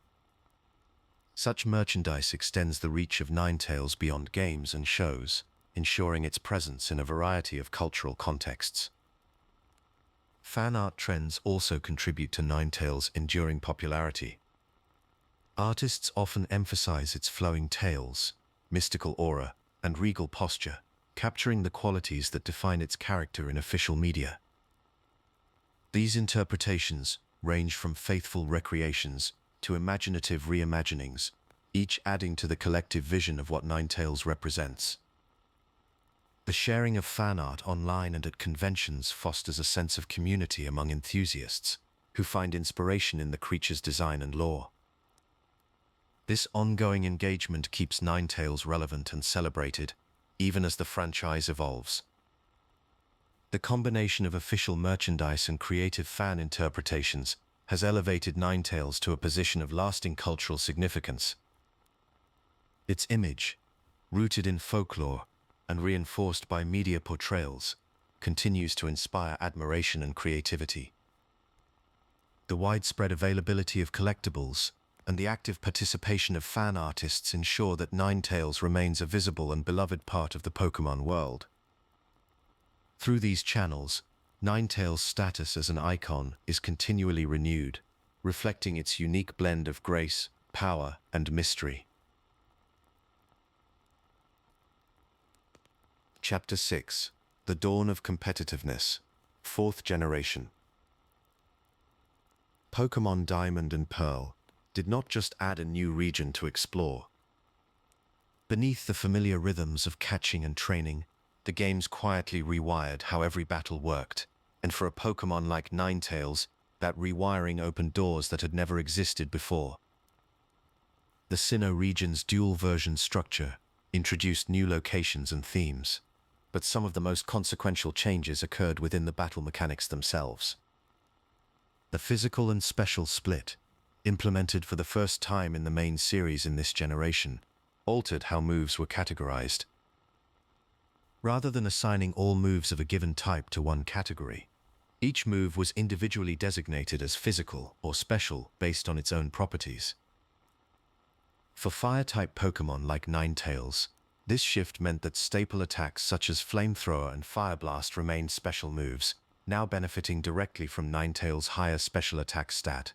Such merchandise extends the reach of Ninetales beyond games and shows, ensuring its presence in a variety of cultural contexts. Fan art trends also contribute to Ninetales' enduring popularity. Artists often emphasize its flowing tails, mystical aura, and regal posture, capturing the qualities that define its character in official media. These interpretations range from faithful recreations to imaginative reimaginings, each adding to the collective vision of what Ninetales represents. The sharing of fan art online and at conventions fosters a sense of community among enthusiasts who find inspiration in the creature's design and lore. This ongoing engagement keeps Ninetales relevant and celebrated, even as the franchise evolves. The combination of official merchandise and creative fan interpretations has elevated Ninetales to a position of lasting cultural significance. Its image, rooted in folklore and reinforced by media portrayals, continues to inspire admiration and creativity. The widespread availability of collectibles and the active participation of fan artists ensure that Ninetales remains a visible and beloved part of the Pokémon world. Through these channels, Ninetales' status as an icon is continually renewed, reflecting its unique blend of grace, power, and mystery. Chapter 6: The Dawn of Competitiveness, 4th Generation. Pokémon Diamond and Pearl did not just add a new region to explore. Beneath the familiar rhythms of catching and training, the games quietly rewired how every battle worked, and for a Pokémon like Ninetales, that rewiring opened doors that had never existed before. The Sinnoh region's dual version structure introduced new locations and themes, but some of the most consequential changes occurred within the battle mechanics themselves. The physical and special split implemented for the first time in the main series in this generation, altered how moves were categorized. Rather than assigning all moves of a given type to one category, each move was individually designated as physical or special based on its own properties. For Fire-type Pokémon like Ninetales, this shift meant that staple attacks such as Flamethrower and Fire Blast remained special moves, now benefiting directly from Ninetales' higher special attack stat.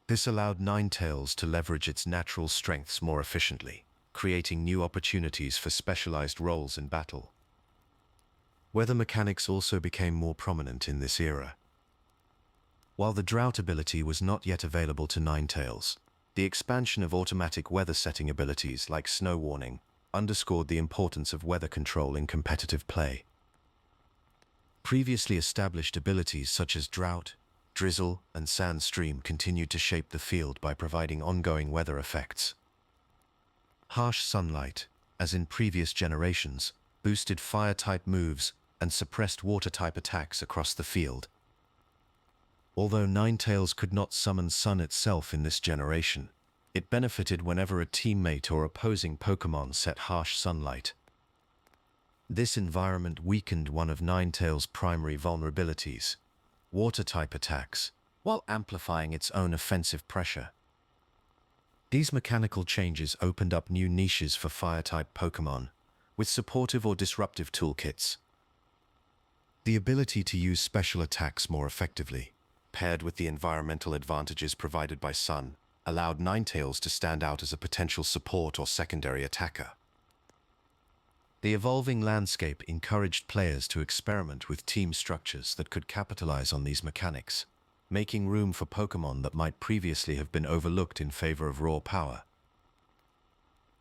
This allowed Ninetales to leverage its natural strengths more efficiently, creating new opportunities for specialized roles in battle. Weather mechanics also became more prominent in this era. While the Drought ability was not yet available to Ninetales, the expansion of automatic weather setting abilities like Snow Warning underscored the importance of weather control in competitive play. Previously established abilities such as Drought, Drizzle, and Sandstream continued to shape the field by providing ongoing weather effects. Harsh Sunlight, as in previous generations, boosted Fire-type moves and suppressed Water-type attacks across the field. Although Ninetales could not summon Sun itself in this generation, it benefited whenever a teammate or opposing Pokémon set Harsh Sunlight. This environment weakened one of Ninetales' primary vulnerabilities, Water-type attacks, while amplifying its own offensive pressure. These mechanical changes opened up new niches for Fire-type Pokémon, with supportive or disruptive toolkits. The ability to use special attacks more effectively, paired with the environmental advantages provided by Sun, allowed Ninetales to stand out as a potential support or secondary attacker. The evolving landscape encouraged players to experiment with team structures that could capitalize on these mechanics, making room for Pokémon that might previously have been overlooked in favor of raw power.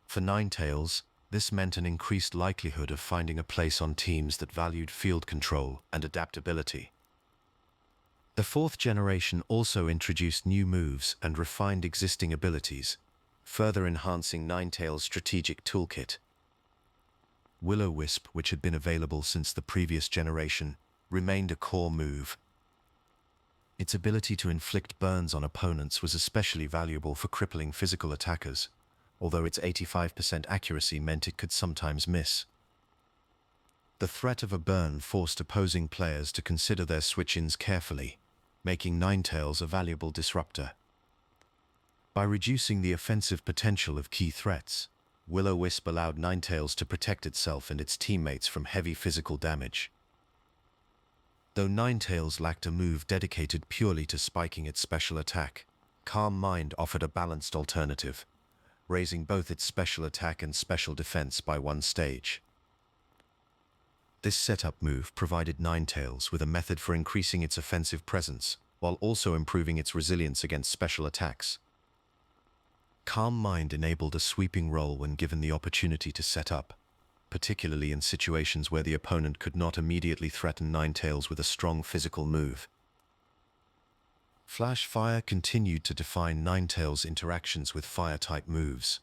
For Ninetales, this meant an increased likelihood of finding a place on teams that valued field control and adaptability. The fourth generation also introduced new moves and refined existing abilities, further enhancing Ninetales' strategic toolkit. Will-O-Wisp, which had been available since the previous generation, remained a core move. Its ability to inflict burns on opponents was especially valuable for crippling physical attackers, although its 85% accuracy meant it could sometimes miss. The threat of a burn forced opposing players to consider their switch-ins carefully, making Ninetales a valuable disruptor. By reducing the offensive potential of key threats, Will-O-Wisp allowed Ninetales to protect itself and its teammates from heavy physical damage. Though Ninetales lacked a move dedicated purely to spiking its special attack, Calm Mind offered a balanced alternative, raising both its special attack and special defense by one stage. This setup move provided Ninetales with a method for increasing its offensive presence, while also improving its resilience against special attacks. Calm Mind enabled a sweeping role when given the opportunity to set up, particularly in situations where the opponent could not immediately threaten Ninetales with a strong physical move. Flash Fire continued to define Ninetales' interactions with Fire-type moves.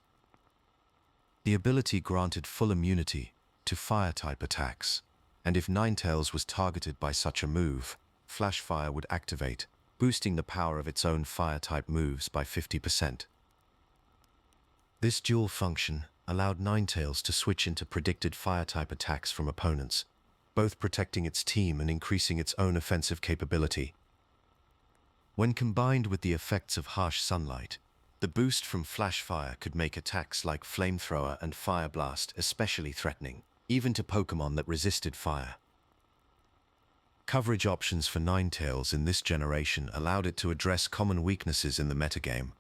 The ability granted full immunity to Fire-type attacks, and if Ninetales was targeted by such a move, Flash Fire would activate, boosting the power of its own Fire-type moves by 50%. This dual function allowed Ninetales to switch into predicted Fire-type attacks from opponents, both protecting its team and increasing its own offensive capability. When combined with the effects of Harsh Sunlight, the boost from Flash Fire could make attacks like Flamethrower and Fire Blast especially threatening, even to Pokémon that resisted fire. Coverage options for Ninetales in this generation allowed it to address common weaknesses in the metagame.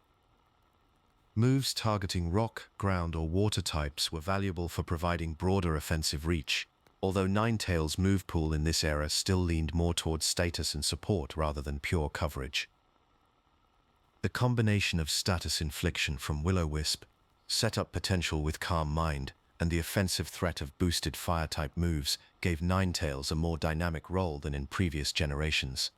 Moves targeting rock, ground, or water types were valuable for providing broader offensive reach, although Ninetales' move pool in this era still leaned more towards status and support rather than pure coverage. The combination of status infliction from Will-O-Wisp, setup potential with Calm Mind, and the offensive threat of boosted Fire-type moves gave Ninetales a more dynamic role than in previous generations.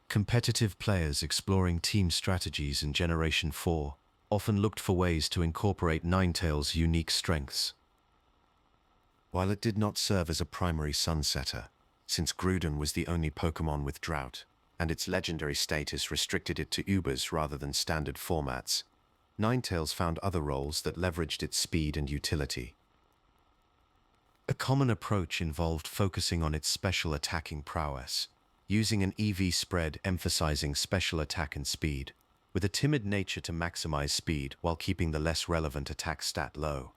Competitive players exploring team strategies in Generation 4 often looked for ways to incorporate Ninetales' unique strengths. While it did not serve as a primary sun setter, since Groudon was the only Pokémon with Drought, and its legendary status restricted it to Ubers rather than standard formats, Ninetales found other roles that leveraged its speed and utility. A common approach involved focusing on its special attacking prowess, using an EV spread emphasizing special attack and speed, with a timid nature to maximize speed while keeping the less relevant attack stat low.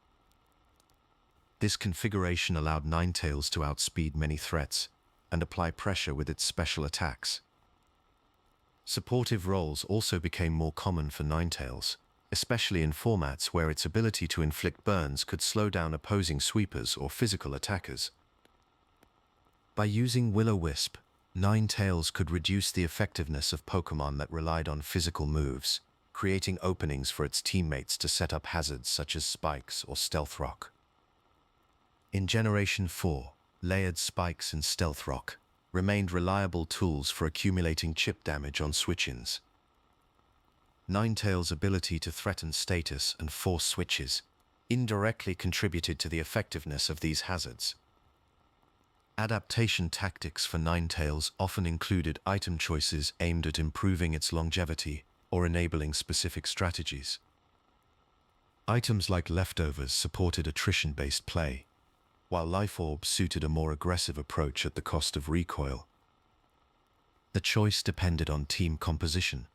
This configuration allowed Ninetales to outspeed many threats and apply pressure with its special attacks. Supportive roles also became more common for Ninetales, especially in formats where its ability to inflict burns could slow down opposing sweepers or physical attackers. By using Will-O-Wisp, Ninetales could reduce the effectiveness of Pokémon that relied on physical moves, creating openings for its teammates to set up hazards such as spikes or stealth rock. In Generation 4, layered spikes and stealth rock remained reliable tools for accumulating chip damage on switch-ins. Ninetales' ability to threaten status and force switches indirectly contributed to the effectiveness of these hazards. Adaptation tactics for Ninetales often included item choices aimed at improving its longevity or enabling specific strategies. Items like leftovers supported attrition-based play, while life orbs suited a more aggressive approach at the cost of recoil. The choice depended on team composition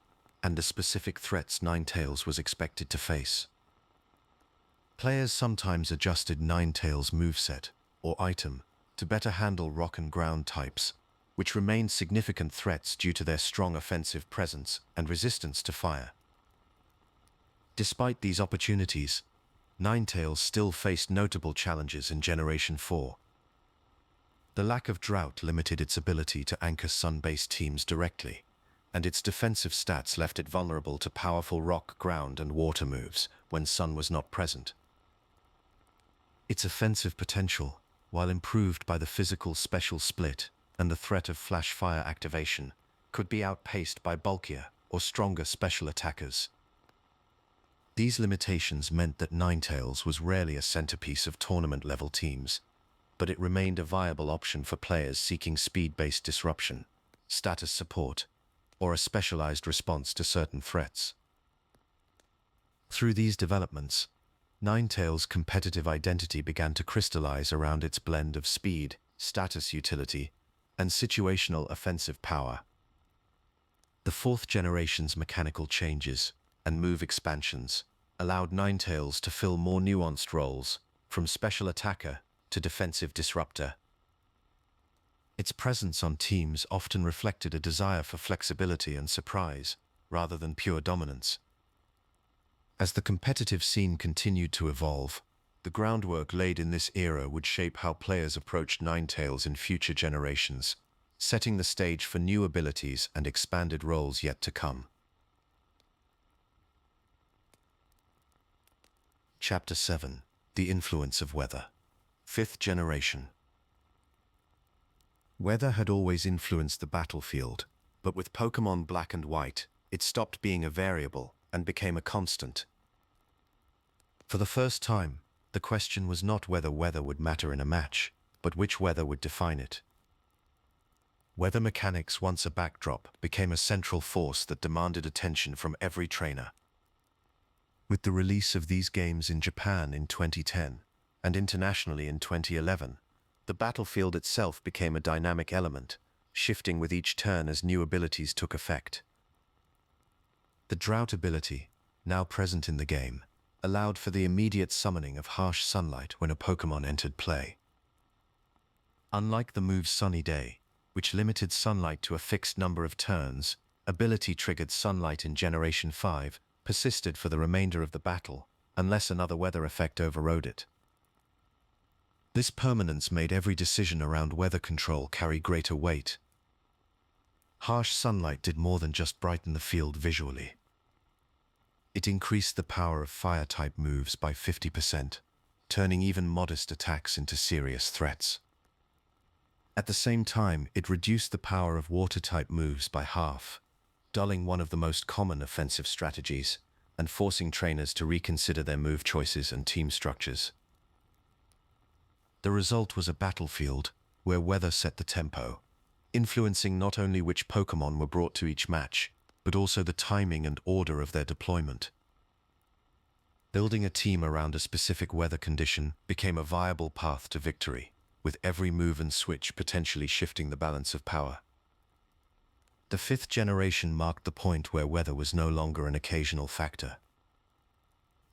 and the specific threats Ninetales was expected to face. Players sometimes adjusted Ninetales' moveset or item to better handle rock and ground types, which remained significant threats due to their strong offensive presence and resistance to fire. Despite these opportunities, Ninetales still faced notable challenges in Generation 4. The lack of drought limited its ability to anchor sun-based teams directly, and its defensive stats left it vulnerable to powerful rock, ground, and water moves when sun was not present. Its offensive potential, while improved by the physical special split and the threat of flash fire activation, could be outpaced by bulkier or stronger special attackers. These limitations meant that Ninetales was rarely a centerpiece of tournament-level teams, but it remained a viable option for players seeking speed-based disruption, status support, or a specialized response to certain threats. Through these developments, Ninetales' competitive identity began to crystallize around its blend of speed, status utility, and situational offensive power. The fourth generation's mechanical changes and move expansions allowed Ninetales to fill more nuanced roles, from special attacker to defensive disruptor. Its presence on teams often reflected a desire for flexibility and surprise, rather than pure dominance. As the competitive scene continued to evolve, the groundwork laid in this era would shape how players approached Ninetales in future generations, setting the stage for new abilities and expanded roles yet to come. Chapter 7: The Influence of Weather. 5th Generation. Weather had always influenced the battlefield, but with Pokémon Black and White, it stopped being a variable and became a constant. For the first time, the question was not whether weather would matter in a match, but which weather would define it. Weather mechanics, once a backdrop, became a central force that demanded attention from every trainer. With the release of these games in Japan in 2010 and internationally in 2011, the battlefield itself became a dynamic element, shifting with each turn as new abilities took effect. The Drought ability, now present in the game, allowed for the immediate summoning of harsh sunlight when a Pokémon entered play. Unlike the move Sunny Day, which limited sunlight to a fixed number of turns, ability-triggered sunlight in Generation 5 persisted for the remainder of the battle, unless another weather effect overrode it. This permanence made every decision around weather control carry greater weight. Harsh sunlight did more than just brighten the field visually. It increased the power of fire-type moves by 50%, turning even modest attacks into serious threats. At the same time, it reduced the power of water-type moves by half, dulling one of the most common offensive strategies and forcing trainers to reconsider their move choices and team structures. The result was a battlefield where weather set the tempo, influencing not only which Pokémon were brought to each match, but also the timing and order of their deployment. Building a team around a specific weather condition became a viable path to victory, with every move and switch potentially shifting the balance of power. The 5th generation marked the point where weather was no longer an occasional factor.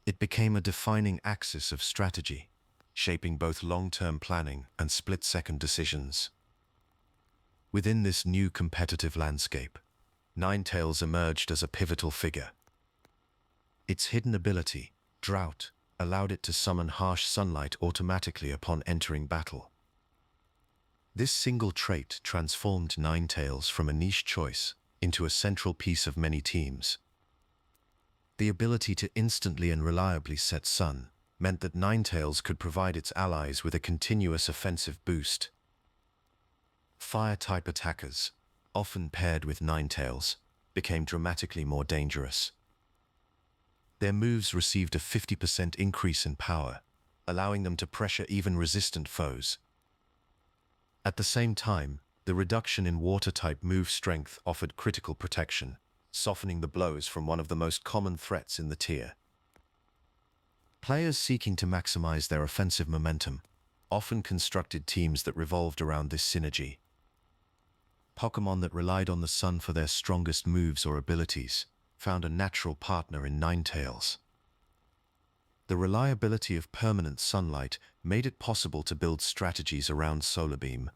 It became a defining axis of strategy, shaping both long-term planning and split-second decisions. Within this new competitive landscape, Ninetales emerged as a pivotal figure. Its hidden ability, Drought, allowed it to summon harsh sunlight automatically upon entering battle. This single trait transformed Ninetales from a niche choice into a central piece of many teams. The ability to instantly and reliably set sun meant that Ninetales could provide its allies with a continuous offensive boost. Fire-type attackers, often paired with Ninetales, became dramatically more dangerous. Their moves received a 50% increase in power, allowing them to pressure even resistant foes. At the same time, the reduction in water-type move strength offered critical protection, softening the blows from one of the most common threats in the tier. Players seeking to maximize their offensive momentum often constructed teams that revolved around this synergy. Pokémon that relied on the sun for their strongest moves or abilities found a natural partner in Ninetales. The reliability of permanent sunlight made it possible to build strategies around Solar Beam,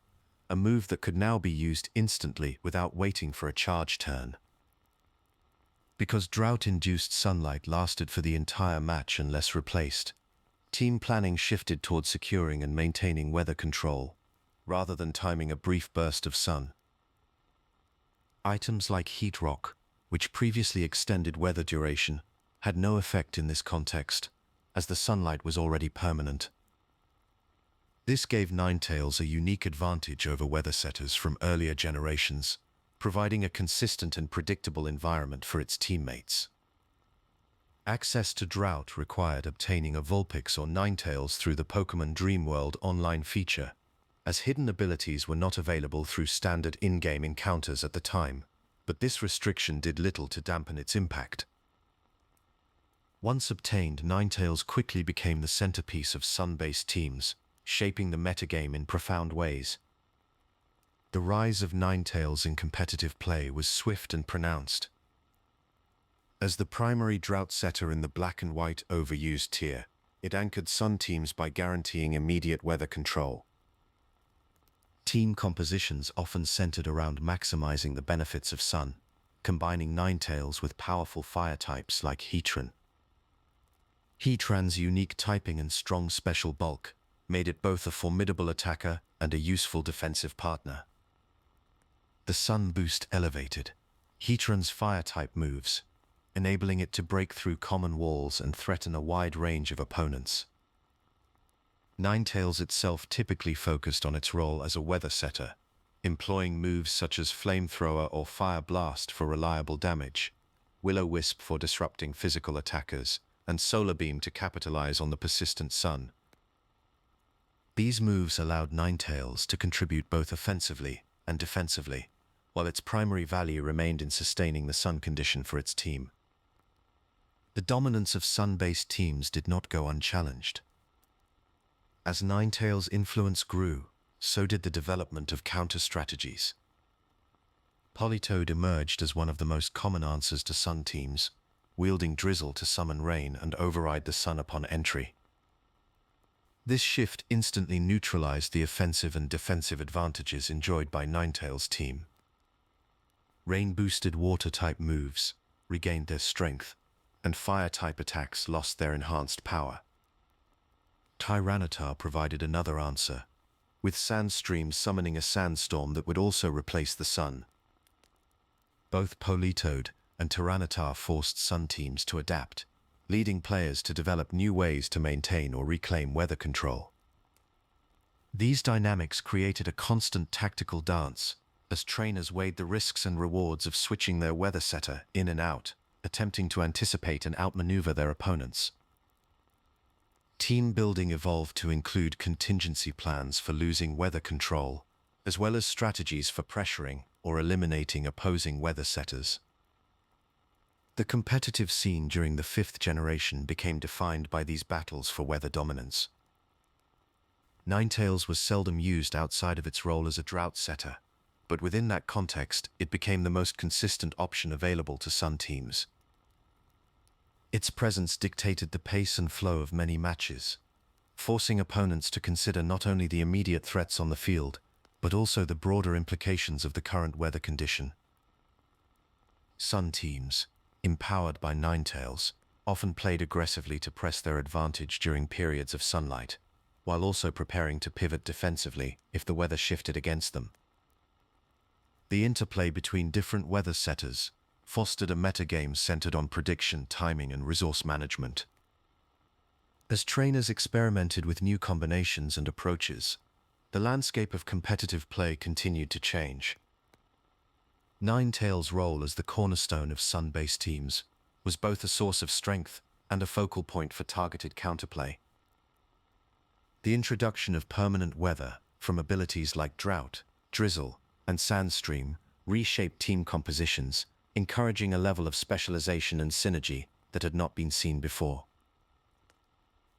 a move that could now be used instantly without waiting for a charge turn. Because drought-induced sunlight lasted for the entire match unless replaced, team planning shifted toward securing and maintaining weather control, rather than timing a brief burst of sun. Items like Heat Rock, which previously extended weather duration, had no effect in this context, as the sunlight was already permanent. This gave Ninetales a unique advantage over weather setters from earlier generations, providing a consistent and predictable environment for its teammates. Access to Drought required obtaining a Vulpix or Ninetales through the Pokémon Dream World online feature, as hidden abilities were not available through standard in-game encounters at the time, but this restriction did little to dampen its impact. Once obtained, Ninetales quickly became the centerpiece of sun-based teams, shaping the metagame in profound ways. The rise of Ninetales in competitive play was swift and pronounced. As the primary drought setter in the black and white overused tier, it anchored sun teams by guaranteeing immediate weather control. Team compositions often centered around maximizing the benefits of sun, combining Ninetales with powerful fire types like Heatran. Heatran's unique typing and strong special bulk made it both a formidable attacker and a useful defensive partner. The Sun boost elevated Heatran's fire-type moves, enabling it to break through common walls and threaten a wide range of opponents. Ninetales itself typically focused on its role as a weather setter, employing moves such as Flamethrower or Fire Blast for reliable damage, Will-O-Wisp for disrupting physical attackers, and Solar Beam to capitalize on the persistent sun. These moves allowed Ninetales to contribute both offensively and defensively, while its primary value remained in sustaining the sun condition for its team. The dominance of sun-based teams did not go unchallenged. As Ninetales' influence grew, so did the development of counter-strategies. Politoed emerged as one of the most common answers to sun teams, wielding Drizzle to summon rain and override the sun upon entry. This shift instantly neutralized the offensive and defensive advantages enjoyed by Ninetales' team. Rain-boosted water-type moves regained their strength, and fire-type attacks lost their enhanced power. Tyranitar provided another answer, with Sandstream summoning a sandstorm that would also replace the sun. Both Politoed and Tyranitar forced sun teams to adapt, leading players to develop new ways to maintain or reclaim weather control. These dynamics created a constant tactical dance, as trainers weighed the risks and rewards of switching their weather setter in and out, attempting to anticipate and outmaneuver their opponents. Team building evolved to include contingency plans for losing weather control, as well as strategies for pressuring or eliminating opposing weather setters. The competitive scene during the 5th generation became defined by these battles for weather dominance. Ninetales was seldom used outside of its role as a drought setter, but within that context, it became the most consistent option available to Sun teams. Its presence dictated the pace and flow of many matches, forcing opponents to consider not only the immediate threats on the field, but also the broader implications of the current weather condition. Sun teams, empowered by Ninetales, often played aggressively to press their advantage during periods of sunlight, while also preparing to pivot defensively if the weather shifted against them. The interplay between different weather setters fostered a metagame centered on prediction, timing, and resource management. As trainers experimented with new combinations and approaches, the landscape of competitive play continued to change. Ninetales' role as the cornerstone of Sun-based teams was both a source of strength and a focal point for targeted counterplay. The introduction of permanent weather from abilities like Drought, Drizzle, and Sandstream reshaped team compositions, encouraging a level of specialization and synergy that had not been seen before.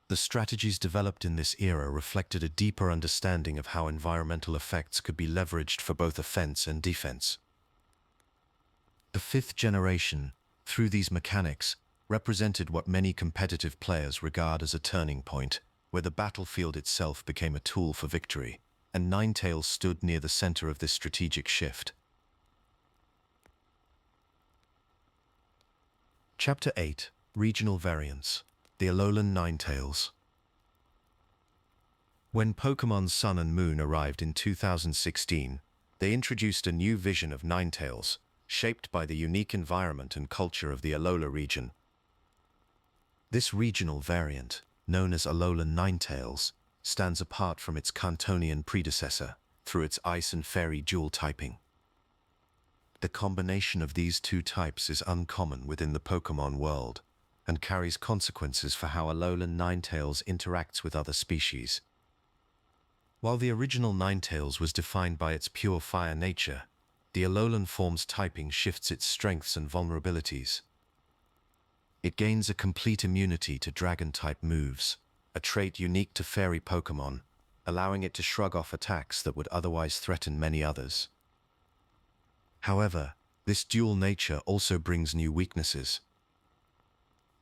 The strategies developed in this era reflected a deeper understanding of how environmental effects could be leveraged for both offense and defense. The 5th generation, through these mechanics, represented what many competitive players regard as a turning point, where the battlefield itself became a tool for victory, and Ninetales stood near the center of this strategic shift. Chapter 8: Regional Variants. The Alolan Ninetales. When Pokémon Sun and Moon arrived in 2016, they introduced a new vision of Ninetales, shaped by the unique environment and culture of the Alola region. This regional variant, known as Alolan Ninetales, stands apart from its Kantonian predecessor through its Ice and Fairy dual typing. The combination of these two types is uncommon within the Pokémon world, and carries consequences for how Alolan Ninetales interacts with other species. While the original Ninetales was defined by its pure fire nature, the Alolan form's typing shifts its strengths and vulnerabilities. It gains a complete immunity to Dragon-type moves, a trait unique to Fairy Pokémon, allowing it to shrug off attacks that would otherwise threaten many others. However, this dual nature also brings new weaknesses.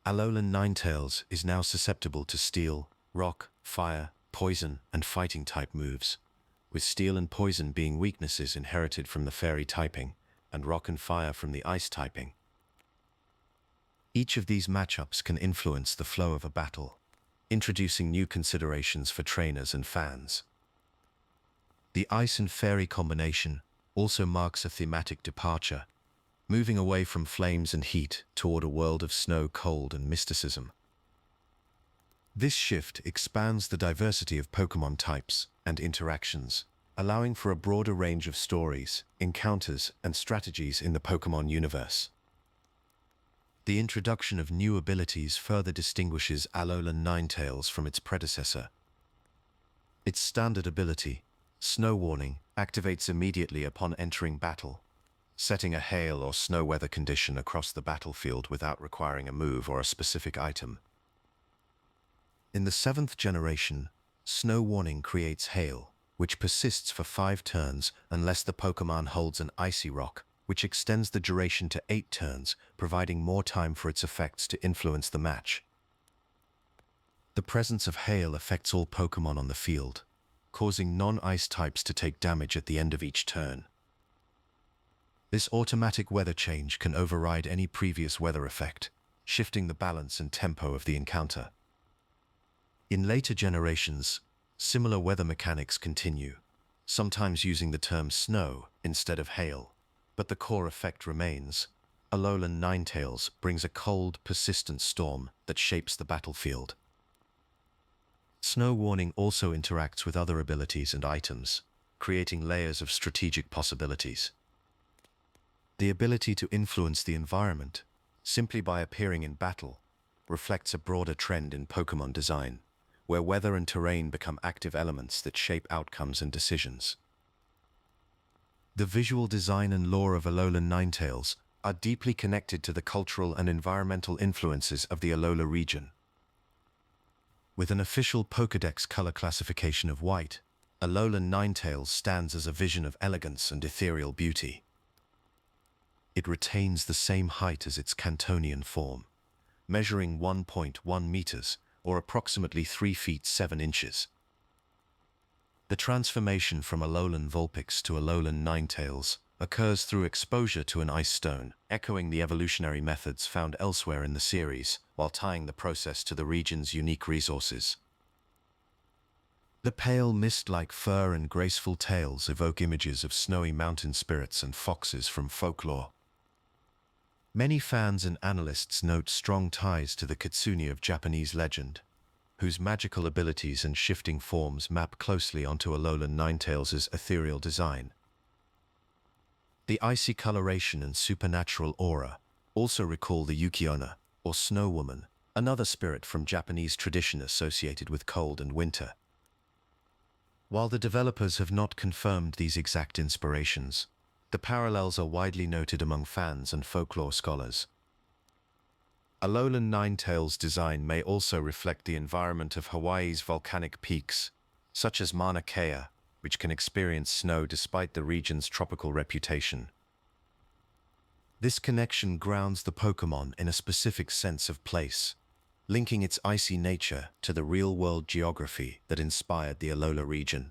Alolan Ninetales is now susceptible to Steel, Rock, Fire, Poison, and Fighting-type moves, with Steel and Poison being weaknesses inherited from the Fairy typing, and Rock and Fire from the Ice typing. Each of these matchups can influence the flow of a battle, introducing new considerations for trainers and fans. The Ice and Fairy combination also marks a thematic departure, moving away from flames and heat toward a world of snow, cold, and mysticism. This shift expands the diversity of Pokémon types and interactions, allowing for a broader range of stories, encounters, and strategies in the Pokémon universe. The introduction of new abilities further distinguishes Alolan Ninetales from its predecessor. Its standard ability, Snow Warning, activates immediately upon entering battle, setting a hail or snow weather condition across the battlefield without requiring a move or a specific item. In the 7th generation, Snow Warning creates hail, which persists for 5 turns unless the Pokémon holds an Icy Rock, which extends the duration to 8 turns, providing more time for its effects to influence the match. The presence of hail affects all Pokémon on the field, causing non-ice types to take damage at the end of each turn. This automatic weather change can override any previous weather effect, shifting the balance and tempo of the encounter. In later generations, similar weather mechanics continue, sometimes using the term snow instead of hail, but the core effect remains. Alolan Ninetales brings a cold, persistent storm that shapes the battlefield. Snow Warning also interacts with other abilities and items, creating layers of strategic possibilities. The ability to influence the environment, simply by appearing in battle, reflects a broader trend in Pokémon design, where weather and terrain become active elements that shape outcomes and decisions. The visual design and lore of Alolan Ninetales are deeply connected to the cultural and environmental influences of the Alola region. With an official Pokédex color classification of white, Alolan Ninetales stands as a vision of elegance and ethereal beauty. It retains the same height as its Cantonian form, measuring 1.1 meters, or approximately 3 feet 7 inches. The transformation from Alolan Vulpix to Alolan Ninetales occurs through exposure to an ice stone, echoing the evolutionary methods found elsewhere in the series, while tying the process to the region's unique resources. The pale mist-like fur and graceful tails evoke images of snowy mountain spirits and foxes from folklore. Many fans and analysts note strong ties to the Kitsune of Japanese legend, whose magical abilities and shifting forms map closely onto Alolan Ninetales' ethereal design. The icy coloration and supernatural aura also recall the Yuki-onna, or Snow Woman, another spirit from Japanese tradition associated with cold and winter. While the developers have not confirmed these exact inspirations, the parallels are widely noted among fans and folklore scholars. Alolan Ninetales' design may also reflect the environment of Hawaii's volcanic peaks, such as Mauna Kea, which can experience snow despite the region's tropical reputation. This connection grounds the Pokémon in a specific sense of place, linking its icy nature to the real-world geography that inspired the Alola region.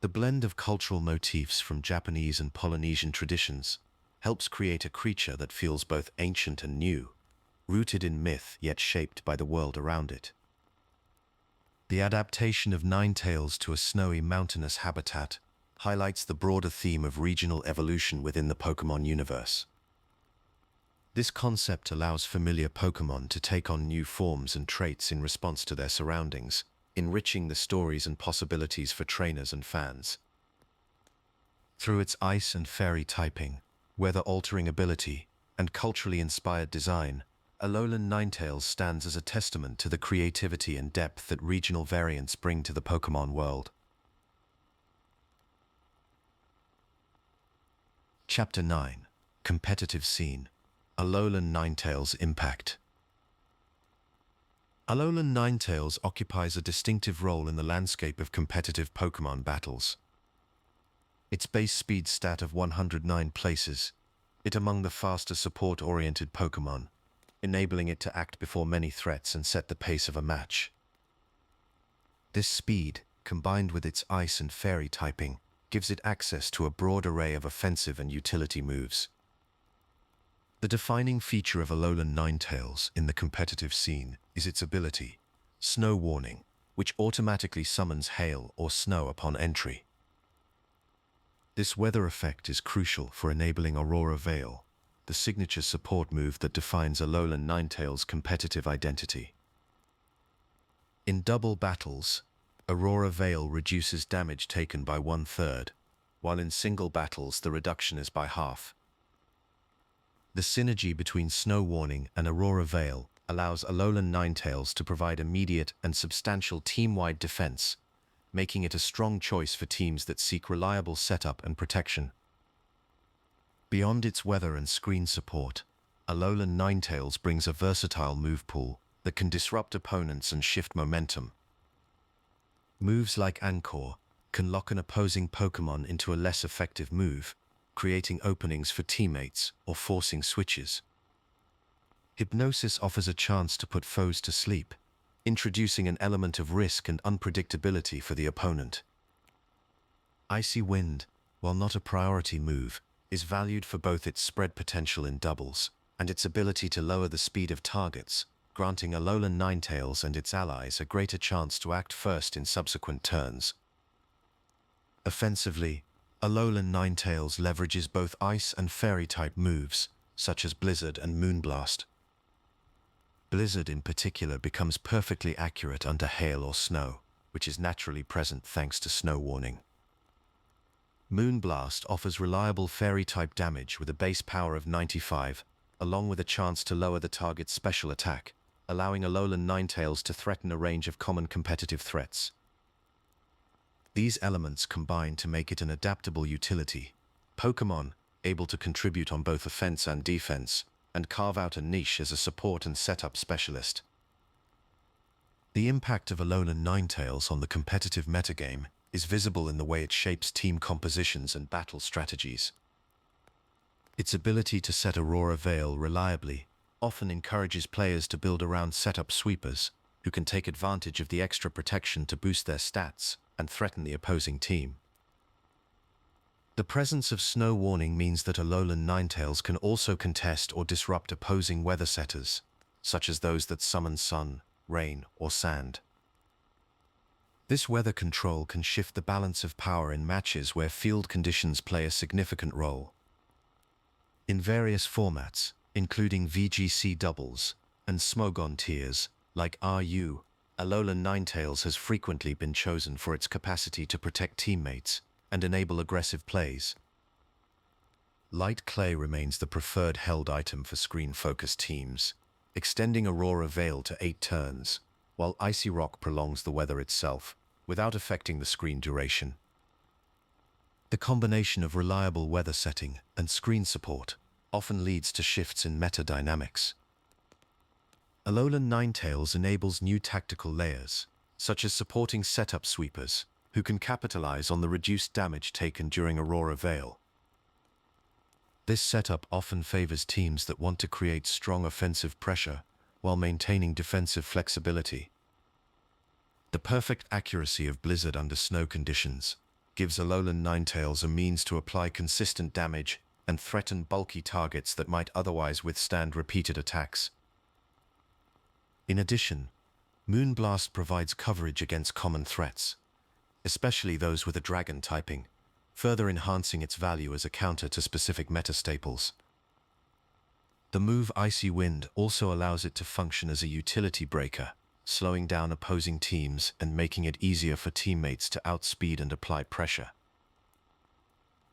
The blend of cultural motifs from Japanese and Polynesian traditions helps create a creature that feels both ancient and new, rooted in myth yet shaped by the world around it. The adaptation of Ninetales to a snowy mountainous habitat highlights the broader theme of regional evolution within the Pokémon universe. This concept allows familiar Pokémon to take on new forms and traits in response to their surroundings, enriching the stories and possibilities for trainers and fans. Through its ice and fairy typing, weather-altering ability, and culturally inspired design, Alolan Ninetales stands as a testament to the creativity and depth that regional variants bring to the Pokémon world. Chapter 9: Competitive Scene. Alolan Ninetales' Impact. Alolan Ninetales occupies a distinctive role in the landscape of competitive Pokémon battles. Its base speed stat of 109 places it among the faster support-oriented Pokémon, enabling it to act before many threats and set the pace of a match. This speed, combined with its ice and fairy typing, gives it access to a broad array of offensive and utility moves. The defining feature of Alolan Ninetales in the competitive scene is its ability, Snow Warning, which automatically summons hail or snow upon entry. This weather effect is crucial for enabling Aurora Veil, the signature support move that defines Alolan Ninetales' competitive identity. In double battles, Aurora Veil reduces damage taken by 1/3, while in single battles the reduction is by half. The synergy between Snow Warning and Aurora Veil allows Alolan Ninetales to provide immediate and substantial team-wide defense, making it a strong choice for teams that seek reliable setup and protection. Beyond its weather and screen support, Alolan Ninetales brings a versatile move pool that can disrupt opponents and shift momentum. Moves like Anchor can lock an opposing Pokémon into a less effective move, creating openings for teammates or forcing switches. Hypnosis offers a chance to put foes to sleep, introducing an element of risk and unpredictability for the opponent. Icy Wind, while not a priority move, is valued for both its spread potential in doubles and its ability to lower the speed of targets, granting Alolan Ninetales and its allies a greater chance to act first in subsequent turns. Offensively, Alolan Ninetales leverages both Ice and Fairy-type moves, such as Blizzard and Moonblast. Blizzard in particular becomes perfectly accurate under hail or snow, which is naturally present thanks to Snow Warning. Moonblast offers reliable Fairy-type damage with a base power of 95, along with a chance to lower the target's special attack, allowing Alolan Ninetales to threaten a range of common competitive threats. These elements combine to make it an adaptable utility. Pokémon, able to contribute on both offense and defense, and carve out a niche as a support and setup specialist. The impact of Alolan Ninetales on the competitive metagame is visible in the way it shapes team compositions and battle strategies. Its ability to set Aurora Veil reliably often encourages players to build around setup sweepers, who can take advantage of the extra protection to boost their stats and threaten the opposing team. The presence of Snow Warning means that Alolan Ninetales can also contest or disrupt opposing weather setters, such as those that summon sun, rain, or sand. This weather control can shift the balance of power in matches where field conditions play a significant role. In various formats, including VGC doubles and Smogon tiers, like RU, Alolan Ninetales has frequently been chosen for its capacity to protect teammates and enable aggressive plays. Light Clay remains the preferred held item for screen-focused teams, extending Aurora Veil to 8 turns, while Icy Rock prolongs the weather itself, without affecting the screen duration. The combination of reliable weather setting and screen support often leads to shifts in meta dynamics. Alolan Ninetales enables new tactical layers, such as supporting setup sweepers, who can capitalize on the reduced damage taken during Aurora Veil. This setup often favors teams that want to create strong offensive pressure while maintaining defensive flexibility. The perfect accuracy of Blizzard under snow conditions gives Alolan Ninetales a means to apply consistent damage and threaten bulky targets that might otherwise withstand repeated attacks. In addition, Moonblast provides coverage against common threats, especially those with a dragon typing, further enhancing its value as a counter to specific meta staples. The move Icy Wind also allows it to function as a utility breaker, slowing down opposing teams and making it easier for teammates to outspeed and apply pressure.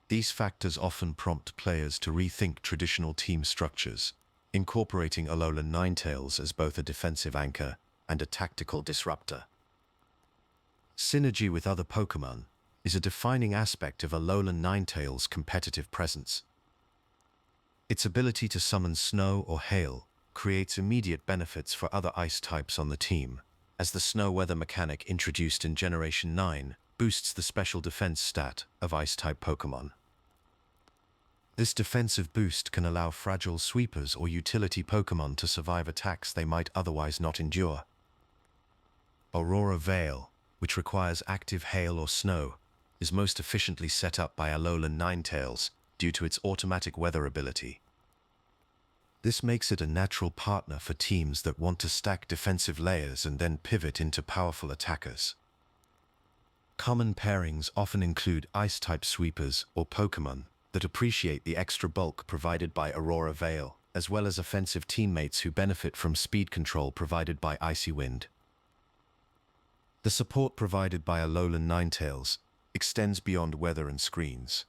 These factors often prompt players to rethink traditional team structures, incorporating Alolan Ninetales as both a defensive anchor and a tactical disruptor. Synergy with other Pokémon is a defining aspect of Alolan Ninetales' competitive presence. Its ability to summon snow or hail creates immediate benefits for other ice types on the team, as the snow weather mechanic introduced in Generation 9 boosts the special defense stat of ice-type Pokémon. This defensive boost can allow fragile sweepers or utility Pokémon to survive attacks they might otherwise not endure. Aurora Veil, which requires active hail or snow, is most efficiently set up by Alolan Ninetales due to its automatic weather ability. This makes it a natural partner for teams that want to stack defensive layers and then pivot into powerful attackers. Common pairings often include Ice-type sweepers or Pokémon that appreciate the extra bulk provided by Aurora Veil, as well as offensive teammates who benefit from speed control provided by Icy Wind. The support provided by Alolan Ninetales extends beyond weather and screens.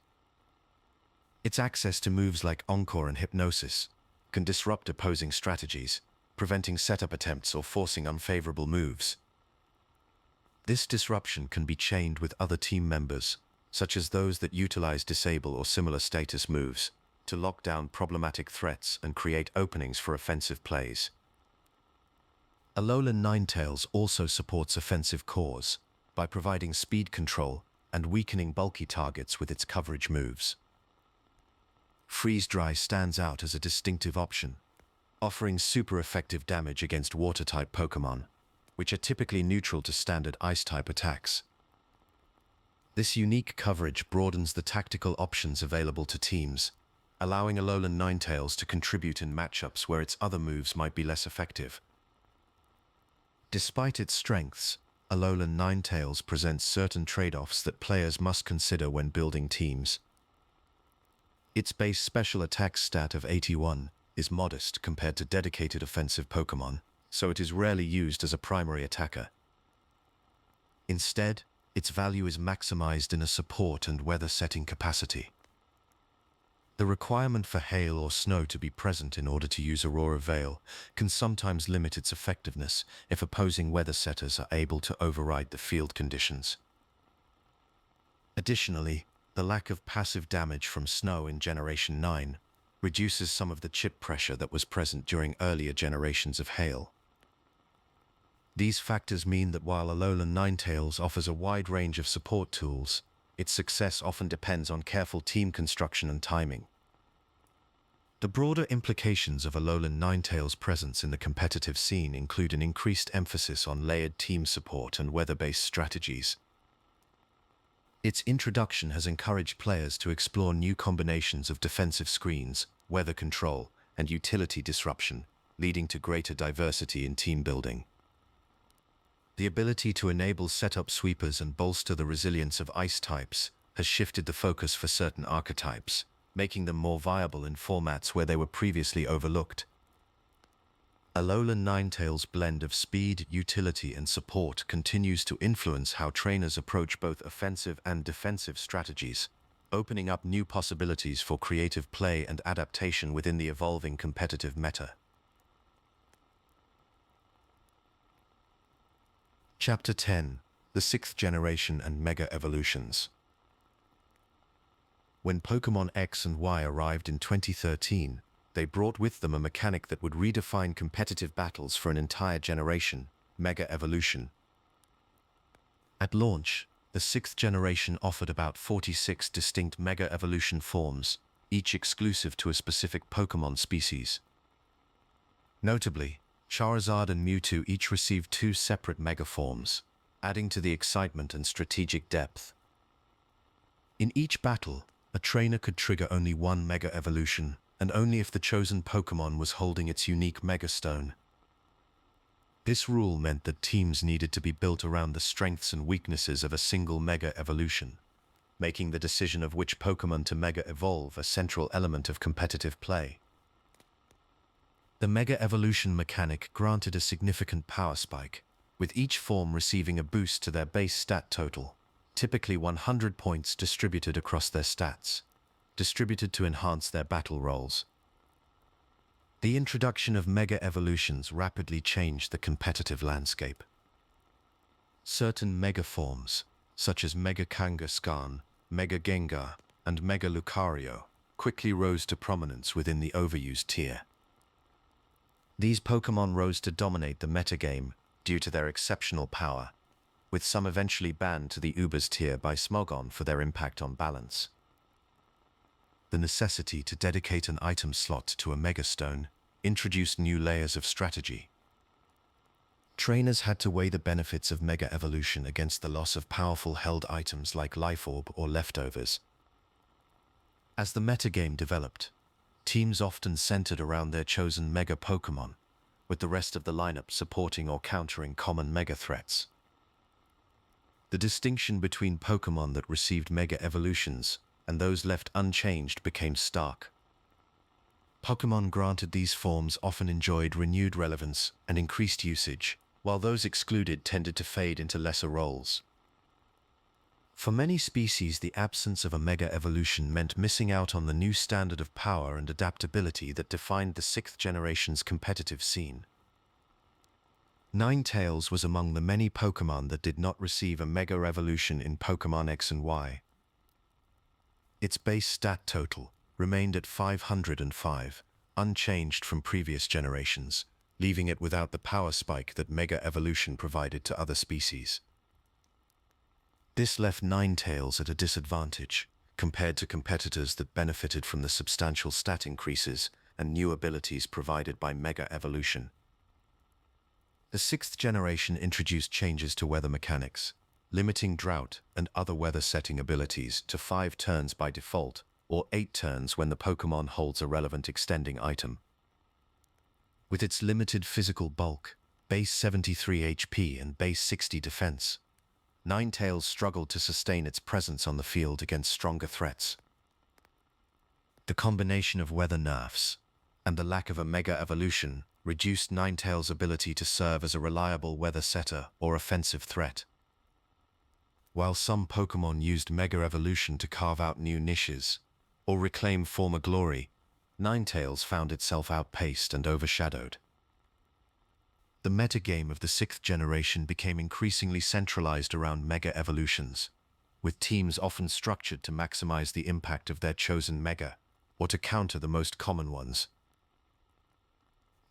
Its access to moves like Encore and Hypnosis can disrupt opposing strategies, preventing setup attempts or forcing unfavorable moves. This disruption can be chained with other team members, such as those that utilize disable or similar status moves, to lock down problematic threats and create openings for offensive plays. Alolan Ninetales also supports offensive cores by providing speed control and weakening bulky targets with its coverage moves. Freeze Dry stands out as a distinctive option, offering super effective damage against water-type Pokémon, which are typically neutral to standard ice-type attacks. This unique coverage broadens the tactical options available to teams, allowing Alolan Ninetales to contribute in matchups where its other moves might be less effective. Despite its strengths, Alolan Ninetales presents certain trade-offs that players must consider when building teams. Its base special attack stat of 81 is modest compared to dedicated offensive Pokémon, so it is rarely used as a primary attacker. Instead, its value is maximized in a support and weather-setting capacity. The requirement for hail or snow to be present in order to use Aurora Veil can sometimes limit its effectiveness if opposing weather setters are able to override the field conditions. Additionally, the lack of passive damage from snow in Generation 9 reduces some of the chip pressure that was present during earlier generations of hail. These factors mean that while Alolan Ninetales offers a wide range of support tools, its success often depends on careful team construction and timing. The broader implications of Alolan Ninetales' presence in the competitive scene include an increased emphasis on layered team support and weather-based strategies. Its introduction has encouraged players to explore new combinations of defensive screens, weather control, and utility disruption, leading to greater diversity in team building. The ability to enable setup sweepers and bolster the resilience of ice types has shifted the focus for certain archetypes, making them more viable in formats where they were previously overlooked. Alolan Ninetales' blend of speed, utility, and support continues to influence how trainers approach both offensive and defensive strategies, opening up new possibilities for creative play and adaptation within the evolving competitive meta. Chapter 10: The 6th Generation and Mega Evolutions. When Pokémon X and Y arrived in 2013, they brought with them a mechanic that would redefine competitive battles for an entire generation: Mega Evolution. At launch, the 6th generation offered about 46 distinct Mega Evolution forms, each exclusive to a specific Pokémon species. Notably, Charizard and Mewtwo each received 2 separate Mega forms, adding to the excitement and strategic depth. In each battle, a trainer could trigger only one Mega Evolution, and only if the chosen Pokémon was holding its unique Mega Stone. This rule meant that teams needed to be built around the strengths and weaknesses of a single Mega Evolution, making the decision of which Pokémon to Mega Evolve a central element of competitive play. The Mega Evolution mechanic granted a significant power spike, with each form receiving a boost to their base stat total, typically 100 points distributed across their stats, distributed to enhance their battle rolls. The introduction of Mega Evolutions rapidly changed the competitive landscape. Certain Mega forms, such as Mega Kangaskhan, Mega Gengar, and Mega Lucario, quickly rose to prominence within the overused tier. These Pokémon rose to dominate the metagame due to their exceptional power, with some eventually banned to the Ubers tier by Smogon for their impact on balance. The necessity to dedicate an item slot to a Mega Stone introduced new layers of strategy. Trainers had to weigh the benefits of Mega Evolution against the loss of powerful held items like Life Orb or Leftovers. As the metagame developed, teams often centered around their chosen Mega Pokémon, with the rest of the lineup supporting or countering common Mega threats. The distinction between Pokémon that received Mega Evolutions and those left unchanged became stark. Pokémon granted these forms often enjoyed renewed relevance and increased usage, while those excluded tended to fade into lesser roles. For many species, the absence of a Mega Evolution meant missing out on the new standard of power and adaptability that defined the 6th generation's competitive scene. Ninetales was among the many Pokémon that did not receive a Mega Evolution in Pokémon X and Y. Its base stat total remained at 505, unchanged from previous generations, leaving it without the power spike that Mega Evolution provided to other species. This left Ninetales at a disadvantage, compared to competitors that benefited from the substantial stat increases and new abilities provided by Mega Evolution. The 6th generation introduced changes to weather mechanics, limiting drought and other weather-setting abilities to 5 turns by default, or 8 turns when the Pokémon holds a relevant extending item. With its limited physical bulk, base 73 HP and base 60 defense, Ninetales struggled to sustain its presence on the field against stronger threats. The combination of weather nerfs and the lack of a Mega Evolution reduced Ninetales' ability to serve as a reliable weather setter or offensive threat. While some Pokémon used Mega Evolution to carve out new niches or reclaim former glory, Ninetales found itself outpaced and overshadowed. The metagame of the 6th generation became increasingly centralized around Mega Evolutions, with teams often structured to maximize the impact of their chosen mega, or to counter the most common ones.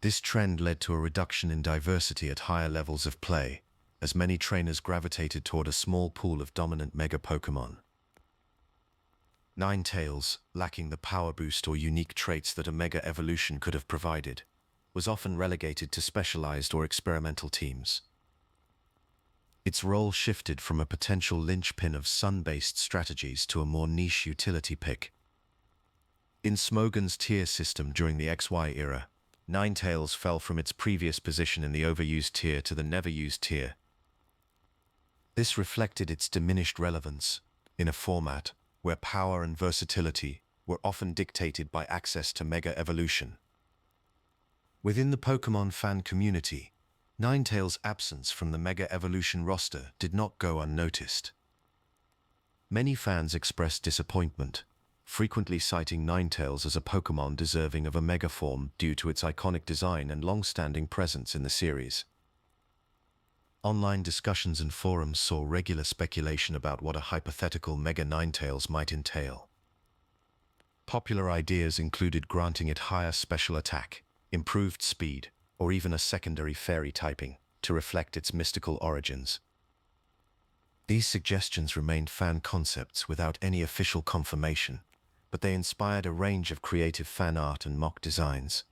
This trend led to a reduction in diversity at higher levels of play, as many trainers gravitated toward a small pool of dominant mega Pokémon. Ninetales, lacking the power boost or unique traits that a mega evolution could have provided, was often relegated to specialized or experimental teams. Its role shifted from a potential linchpin of sun-based strategies to a more niche utility pick. In Smogon's tier system during the XY era, Ninetales fell from its previous position in the overused tier to the never-used tier. This reflected its diminished relevance in a format where power and versatility were often dictated by access to mega evolution. Within the Pokémon fan community, Ninetales' absence from the mega evolution roster did not go unnoticed. Many fans expressed disappointment, frequently citing Ninetales as a Pokémon deserving of a mega form due to its iconic design and long-standing presence in the series. Online discussions and forums saw regular speculation about what a hypothetical Mega Ninetales might entail. Popular ideas included granting it higher special attack, improved speed, or even a secondary fairy typing to reflect its mystical origins. These suggestions remained fan concepts without any official confirmation, but they inspired a range of creative fan art and mock designs.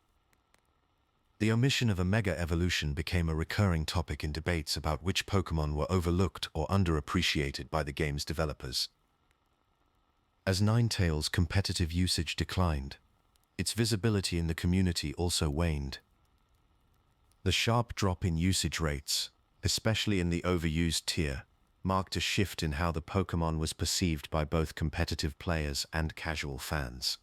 The omission of a mega evolution became a recurring topic in debates about which Pokémon were overlooked or underappreciated by the game's developers. As Ninetales' competitive usage declined, its visibility in the community also waned. The sharp drop in usage rates, especially in the overused tier, marked a shift in how the Pokémon was perceived by both competitive players and casual fans.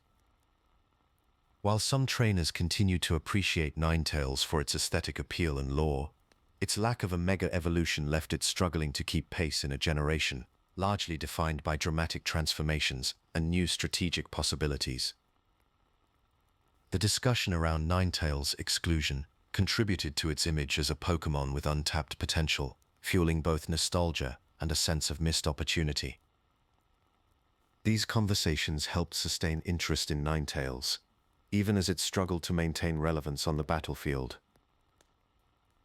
While some trainers continued to appreciate Ninetales for its aesthetic appeal and lore, its lack of a mega evolution left it struggling to keep pace in a generation, largely defined by dramatic transformations and new strategic possibilities. The discussion around Ninetales' exclusion contributed to its image as a Pokémon with untapped potential, fueling both nostalgia and a sense of missed opportunity. These conversations helped sustain interest in Ninetales, even as it struggled to maintain relevance on the battlefield.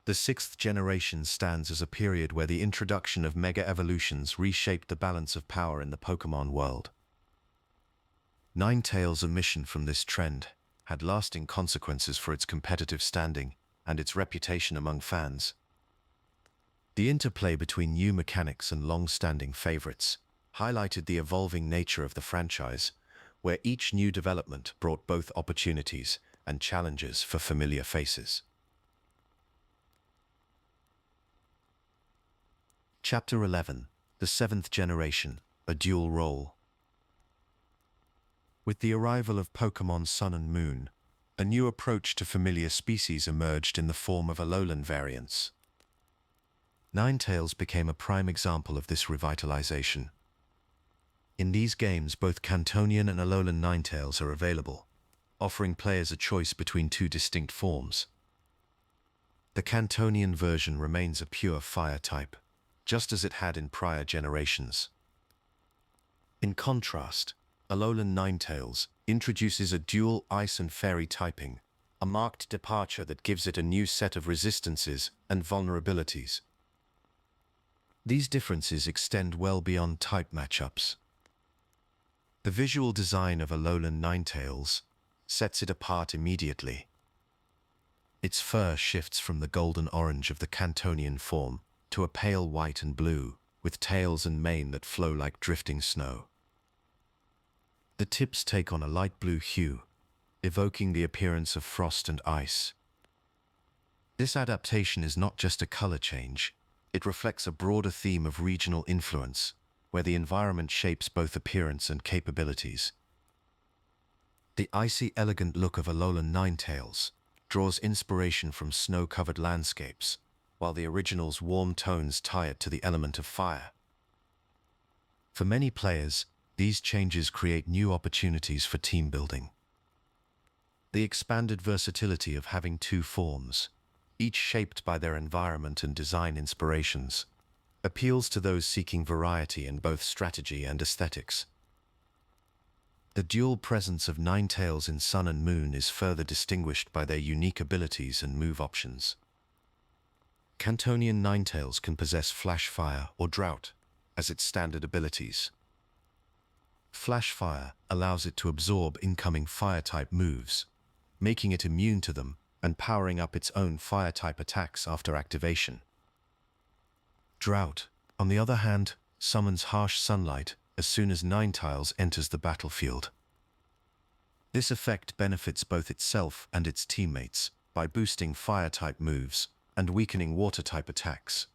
The 6th generation stands as a period where the introduction of mega evolutions reshaped the balance of power in the Pokémon world. Ninetales' omission from this trend had lasting consequences for its competitive standing and its reputation among fans. The interplay between new mechanics and long-standing favorites highlighted the evolving nature of the franchise, where each new development brought both opportunities and challenges for familiar faces. Chapter 11: The 7th Generation, a Dual Role. With the arrival of Pokémon Sun and Moon, a new approach to familiar species emerged in the form of Alolan variants. Ninetales became a prime example of this revitalization. In these games, both Cantonian and Alolan Ninetales are available, offering players a choice between two distinct forms. The Cantonian version remains a pure fire type, just as it had in prior generations. In contrast, Alolan Ninetales introduces a dual ice and fairy typing, a marked departure that gives it a new set of resistances and vulnerabilities. These differences extend well beyond type matchups. The visual design of Alolan Ninetales sets it apart immediately. Its fur shifts from the golden orange of the Cantonian form to a pale white and blue, with tails and mane that flow like drifting snow. The tips take on a light blue hue, evoking the appearance of frost and ice. This adaptation is not just a color change, it reflects a broader theme of regional influence, where the environment shapes both appearance and capabilities. The icy, elegant look of Alolan Ninetales draws inspiration from snow-covered landscapes, while the original's warm tones tie it to the element of fire. For many players, these changes create new opportunities for team building. The expanded versatility of having two forms, each shaped by their environment and design inspirations, appeals to those seeking variety in both strategy and aesthetics. The dual presence of Ninetales in Sun and Moon is further distinguished by their unique abilities and move options. Cantonian Ninetales can possess Flash Fire or Drought as its standard abilities. Flash Fire allows it to absorb incoming Fire-type moves, making it immune to them and powering up its own Fire-type attacks after activation. Drought, on the other hand, summons Harsh Sunlight as soon as Ninetales enters the battlefield. This effect benefits both itself and its teammates by boosting Fire-type moves and weakening Water-type attacks.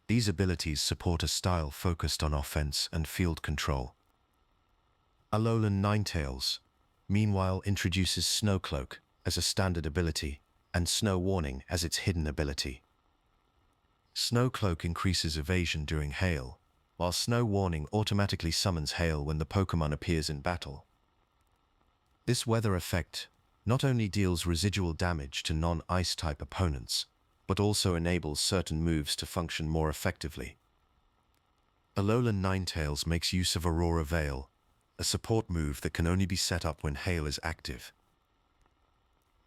These abilities support a style focused on offense and field control. Alolan Ninetales, meanwhile, introduces Snow Cloak as a standard ability and Snow Warning as its hidden ability. Snow Cloak increases evasion during hail, while Snow Warning automatically summons hail when the Pokémon appears in battle. This weather effect not only deals residual damage to non-ice-type opponents, but also enables certain moves to function more effectively. Alolan Ninetales makes use of Aurora Veil, a support move that can only be set up when hail is active.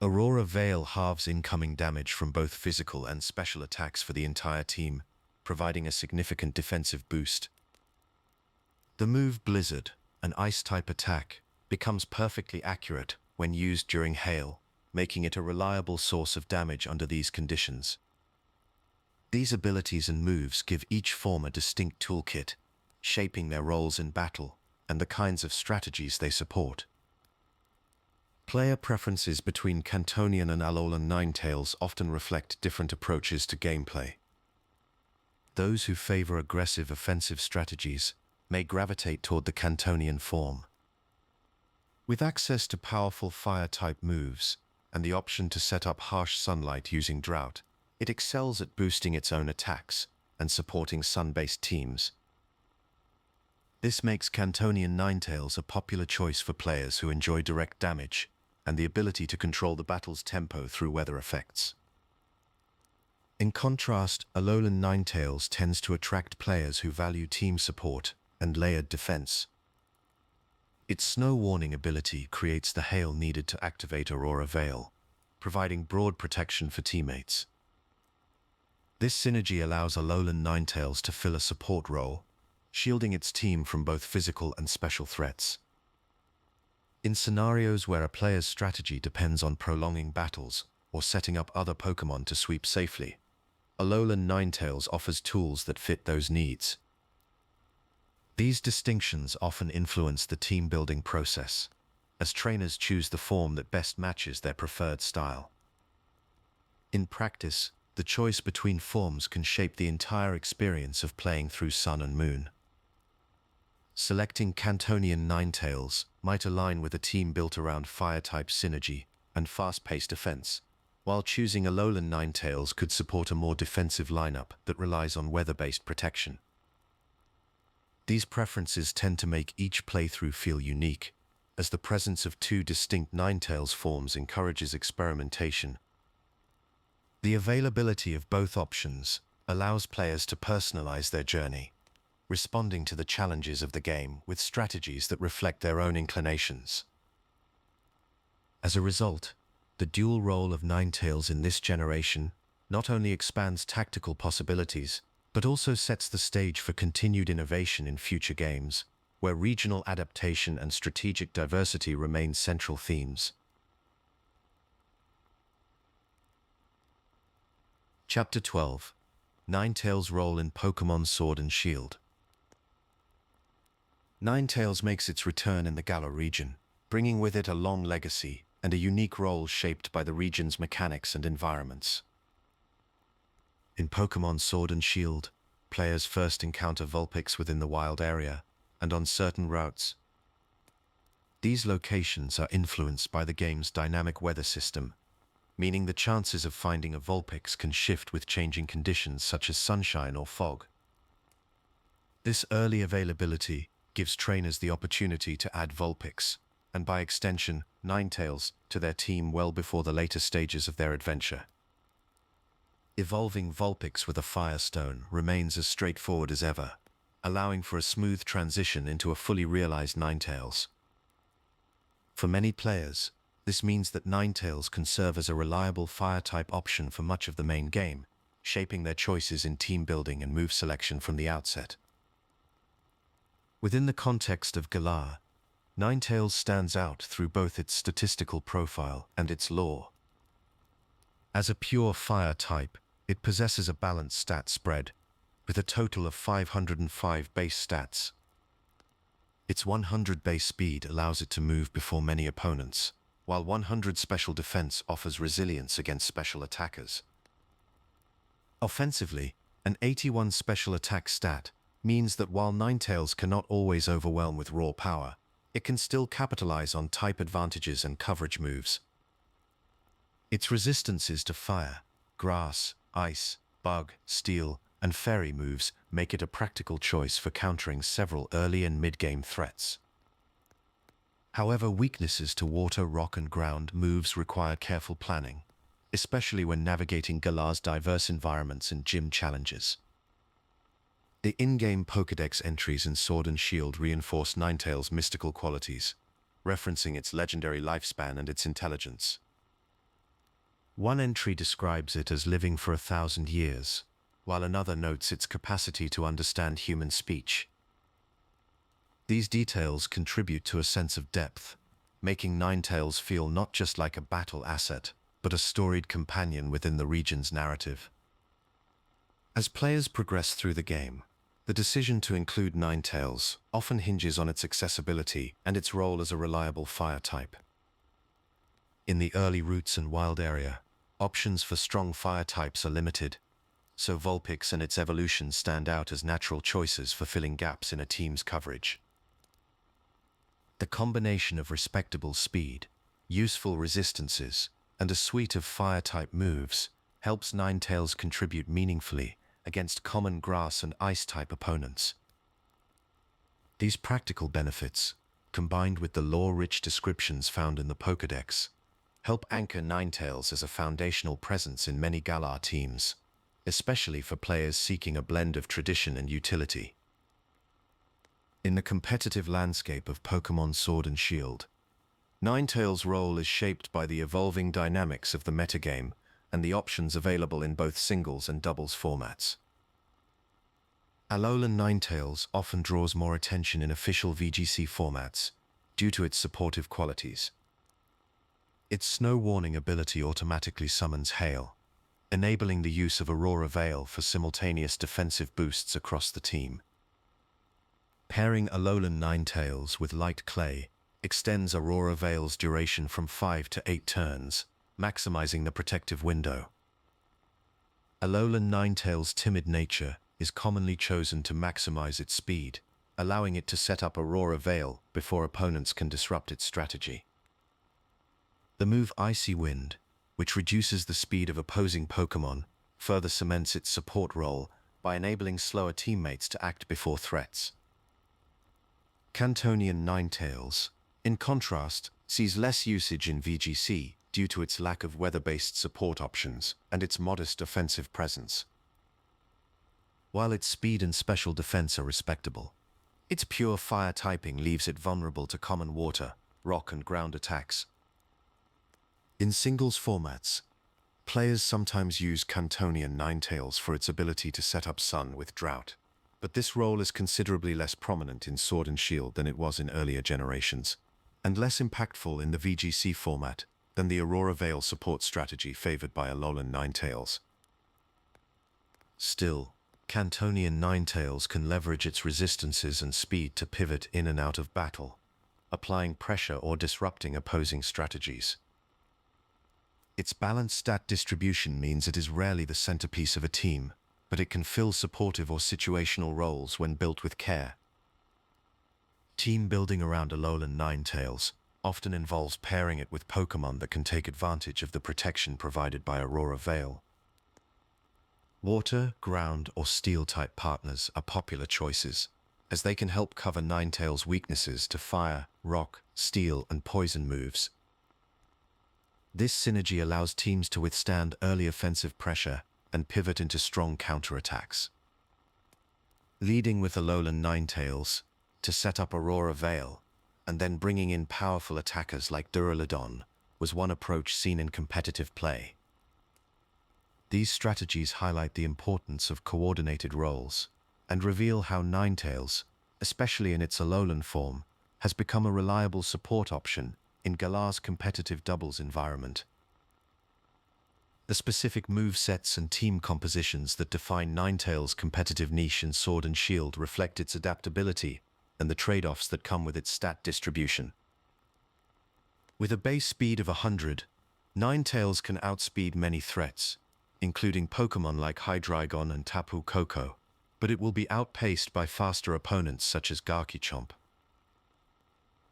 Aurora Veil halves incoming damage from both physical and special attacks for the entire team, providing a significant defensive boost. The move Blizzard, an ice-type attack, becomes perfectly accurate when used during hail, making it a reliable source of damage under these conditions. These abilities and moves give each form a distinct toolkit, shaping their roles in battle and the kinds of strategies they support. Player preferences between Cantonian and Alolan Ninetales often reflect different approaches to gameplay. Those who favor aggressive offensive strategies may gravitate toward the Cantonian form. With access to powerful Fire-type moves and the option to set up Harsh Sunlight using Drought, it excels at boosting its own attacks and supporting Sun-based teams. This makes Cantonian Ninetales a popular choice for players who enjoy direct damage and the ability to control the battle's tempo through weather effects. In contrast, Alolan Ninetales tends to attract players who value team support and layered defense. Its Snow Warning ability creates the hail needed to activate Aurora Veil, providing broad protection for teammates. This synergy allows Alolan Ninetales to fill a support role, shielding its team from both physical and special threats. In scenarios where a player's strategy depends on prolonging battles or setting up other Pokémon to sweep safely, Alolan Ninetales offers tools that fit those needs. These distinctions often influence the team-building process, as trainers choose the form that best matches their preferred style. In practice, the choice between forms can shape the entire experience of playing through Sun and Moon. Selecting Cantonian Ninetales might align with a team built around Fire-type synergy and fast-paced defense, while choosing Alolan Ninetales could support a more defensive lineup that relies on weather-based protection. These preferences tend to make each playthrough feel unique, as the presence of two distinct Ninetales forms encourages experimentation. The availability of both options allows players to personalize their journey, responding to the challenges of the game with strategies that reflect their own inclinations. As a result, the dual role of Ninetales in this generation not only expands tactical possibilities, but also sets the stage for continued innovation in future games, where regional adaptation and strategic diversity remain central themes. Chapter 12. Ninetales' role in Pokémon Sword and Shield. Ninetales makes its return in the Galar region, bringing with it a long legacy and a unique role shaped by the region's mechanics and environments. In Pokémon Sword and Shield, players first encounter Vulpix within the wild area and on certain routes. These locations are influenced by the game's dynamic weather system, meaning the chances of finding a Vulpix can shift with changing conditions such as sunshine or fog. This early availability gives trainers the opportunity to add Vulpix, and by extension, Ninetales, to their team well before the later stages of their adventure. Evolving Vulpix with a Firestone remains as straightforward as ever, allowing for a smooth transition into a fully realized Ninetales. For many players, this means that Ninetales can serve as a reliable Fire-type option for much of the main game, shaping their choices in team building and move selection from the outset. Within the context of Galar, Ninetales stands out through both its statistical profile and its lore. As a pure Fire type, it possesses a balanced stat spread, with a total of 505 base stats. Its 100 base speed allows it to move before many opponents, while 100 special defense offers resilience against special attackers. Offensively, an 81 special attack stat means that while Ninetales cannot always overwhelm with raw power, it can still capitalize on type advantages and coverage moves. Its resistances to fire, grass, ice, bug, steel, and fairy moves make it a practical choice for countering several early and mid-game threats. However, weaknesses to water, rock, and ground moves require careful planning, especially when navigating Galar's diverse environments and gym challenges. The in-game Pokédex entries in Sword and Shield reinforce Ninetales' mystical qualities, referencing its legendary lifespan and its intelligence. One entry describes it as living for 1,000 years, while another notes its capacity to understand human speech. These details contribute to a sense of depth, making Ninetales feel not just like a battle asset, but a storied companion within the region's narrative. As players progress through the game, the decision to include Ninetales often hinges on its accessibility and its role as a reliable fire type. In the early routes and wild area, options for strong fire types are limited, so Vulpix and its evolution stand out as natural choices for filling gaps in a team's coverage. The combination of respectable speed, useful resistances, and a suite of fire-type moves helps Ninetales contribute meaningfully against common grass and ice-type opponents. These practical benefits, combined with the lore-rich descriptions found in the Pokédex, help anchor Ninetales as a foundational presence in many Galar teams, especially for players seeking a blend of tradition and utility. In the competitive landscape of Pokémon Sword and Shield, Ninetales' role is shaped by the evolving dynamics of the metagame and the options available in both singles and doubles formats. Alolan Ninetales often draws more attention in official VGC formats due to its supportive qualities. Its Snow Warning ability automatically summons Hail, enabling the use of Aurora Veil for simultaneous defensive boosts across the team. Pairing Alolan Ninetales with Light Clay extends Aurora Veil's duration from 5 to 8 turns, maximizing the protective window. Alolan Ninetales' timid nature is commonly chosen to maximize its speed, allowing it to set up Aurora Veil before opponents can disrupt its strategy. The move Icy Wind, which reduces the speed of opposing Pokémon, further cements its support role by enabling slower teammates to act before threats. Cantonian Ninetales, in contrast, sees less usage in VGC due to its lack of weather-based support options and its modest offensive presence. While its speed and special defense are respectable, its pure fire typing leaves it vulnerable to common water, rock, and ground attacks. In singles formats, players sometimes use Cantonian Ninetales for its ability to set up Sun with Drought, but this role is considerably less prominent in Sword and Shield than it was in earlier generations, and less impactful in the VGC format than the Aurora Veil support strategy favored by Alolan Ninetales. Still, Cantonian Ninetales can leverage its resistances and speed to pivot in and out of battle, applying pressure or disrupting opposing strategies. Its balanced stat distribution means it is rarely the centerpiece of a team, but it can fill supportive or situational roles when built with care. Team building around Alolan Ninetales often involves pairing it with Pokémon that can take advantage of the protection provided by Aurora Veil. Water, ground, or steel-type partners are popular choices, as they can help cover Ninetales' weaknesses to fire, rock, steel, and poison moves. This synergy allows teams to withstand early offensive pressure and pivot into strong counterattacks. Leading with Alolan Ninetales to set up Aurora Veil, and then bringing in powerful attackers like Duraludon was one approach seen in competitive play. These strategies highlight the importance of coordinated roles and reveal how Ninetales, especially in its Alolan form, has become a reliable support option in Galar's competitive doubles environment. The specific movesets and team compositions that define Ninetales' competitive niche in Sword and Shield reflect its adaptability and the trade-offs that come with its stat distribution. With a base speed of 100, Ninetales can outspeed many threats, including Pokémon like Hydreigon and Tapu Koko, but it will be outpaced by faster opponents such as Garchomp.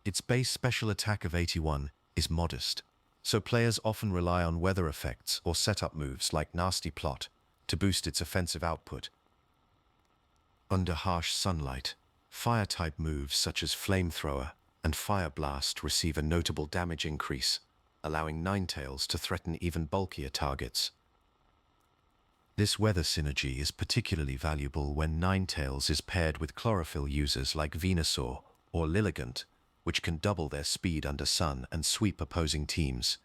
Its base special attack of 81 is modest, so players often rely on weather effects or setup moves like Nasty Plot to boost its offensive output. Under harsh sunlight, fire-type moves such as Flamethrower and Fire Blast receive a notable damage increase, allowing Ninetales to threaten even bulkier targets. This weather synergy is particularly valuable when Ninetales is paired with chlorophyll users like Venusaur or Lilligant, which can double their speed under sun and sweep opposing teams.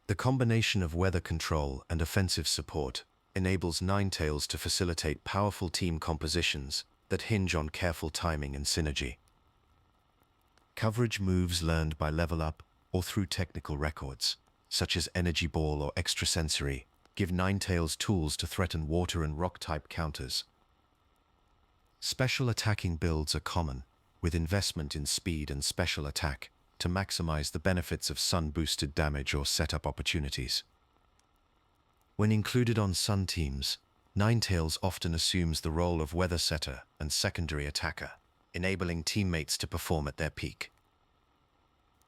The combination of weather control and offensive support enables Ninetales to facilitate powerful team compositions that hinge on careful timing and synergy. Coverage moves learned by level up or through technical records, such as Energy Ball or Extrasensory, give Ninetales tools to threaten water and rock-type counters. Special attacking builds are common, with investment in speed and special attack to maximize the benefits of sun-boosted damage or setup opportunities. When included on sun teams, Ninetales often assumes the role of weather setter and secondary attacker, enabling teammates to perform at their peak.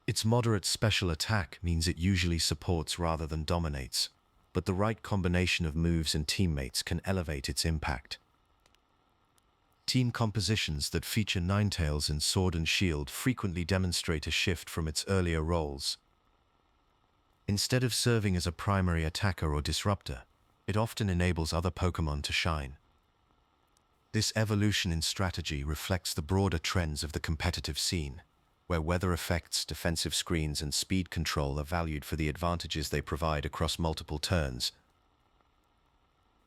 Its moderate special attack means it usually supports rather than dominates, but the right combination of moves and teammates can elevate its impact. Team compositions that feature Ninetales in Sword and Shield frequently demonstrate a shift from its earlier roles. Instead of serving as a primary attacker or disruptor, it often enables other Pokémon to shine. This evolution in strategy reflects the broader trends of the competitive scene, where weather effects, defensive screens, and speed control are valued for the advantages they provide across multiple turns.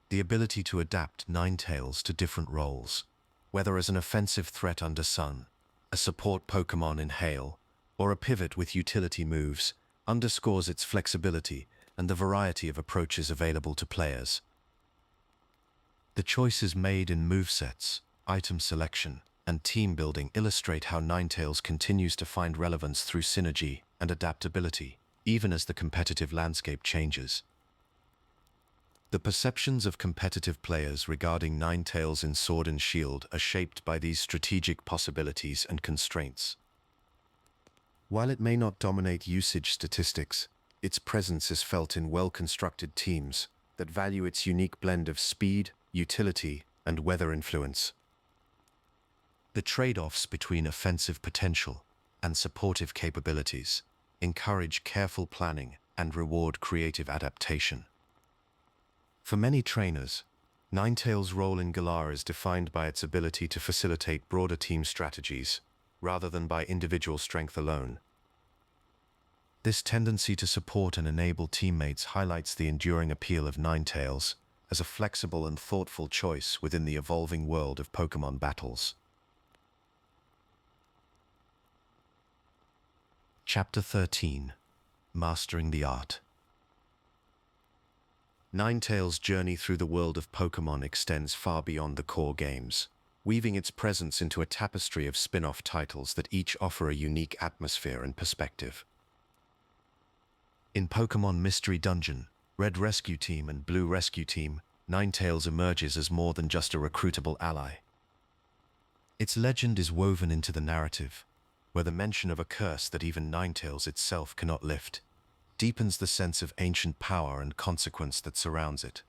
The ability to adapt Ninetales to different roles, whether as an offensive threat under sun, a support Pokémon in hail, or a pivot with utility moves, underscores its flexibility and the variety of approaches available to players. The choices made in movesets, item selection, and team building illustrate how Ninetales continues to find relevance through synergy and adaptability, even as the competitive landscape changes. The perceptions of competitive players regarding Ninetales in Sword and Shield are shaped by these strategic possibilities and constraints. While it may not dominate usage statistics, its presence is felt in well-constructed teams that value its unique blend of speed, utility, and weather influence. The trade-offs between offensive potential and supportive capabilities encourage careful planning and reward creative adaptation. For many trainers, Ninetales' role in Galar is defined by its ability to facilitate broader team strategies, rather than by individual strength alone. This tendency to support and enable teammates highlights the enduring appeal of Ninetales as a flexible and thoughtful choice within the evolving world of Pokémon battles. Chapter 13: Mastering the Art. Ninetales' journey through the world of Pokémon extends far beyond the core games, weaving its presence into a tapestry of spin-off titles that each offer a unique atmosphere and perspective. In Pokémon Mystery Dungeon, Red Rescue Team and Blue Rescue Team, Ninetales emerges as more than just a recruitable ally. Its legend is woven into the narrative, where the mention of a curse that even Ninetales itself cannot lift deepens the sense of ancient power and consequence that surrounds it.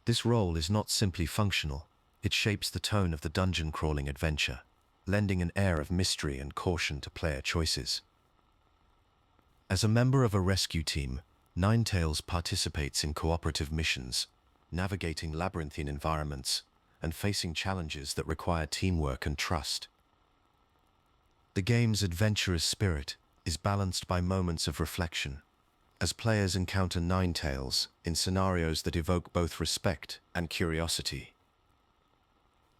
This role is not simply functional, it shapes the tone of the dungeon-crawling adventure, lending an air of mystery and caution to player choices. As a member of a rescue team, Ninetales participates in cooperative missions, navigating labyrinthine environments and facing challenges that require teamwork and trust. The game's adventurous spirit is balanced by moments of reflection, as players encounter Ninetales in scenarios that evoke both respect and curiosity.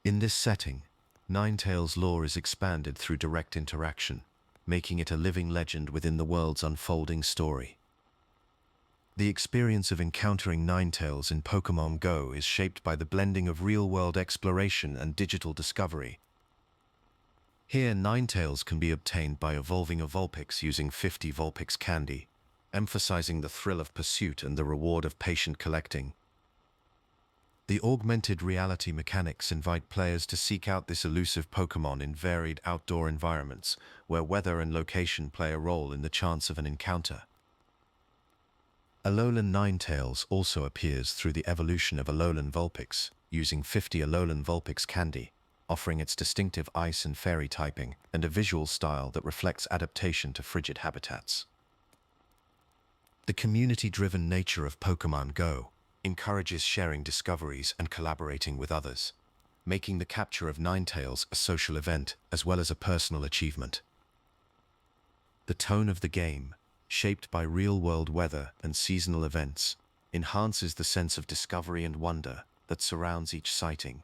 In this setting, Ninetales' lore is expanded through direct interaction, making it a living legend within the world's unfolding story. The experience of encountering Ninetales in Pokémon Go is shaped by the blending of real-world exploration and digital discovery. Here, Ninetales can be obtained by evolving a Vulpix using 50 Vulpix candy, emphasizing the thrill of pursuit and the reward of patient collecting. The augmented reality mechanics invite players to seek out this elusive Pokémon in varied outdoor environments, where weather and location play a role in the chance of an encounter. Alolan Ninetales also appears through the evolution of Alolan Vulpix, using 50 Alolan Vulpix candy, offering its distinctive ice and fairy typing and a visual style that reflects adaptation to frigid habitats. The community-driven nature of Pokémon Go encourages sharing discoveries and collaborating with others, making the capture of Ninetales a social event as well as a personal achievement. The tone of the game, shaped by real-world weather and seasonal events, enhances the sense of discovery and wonder that surrounds each sighting.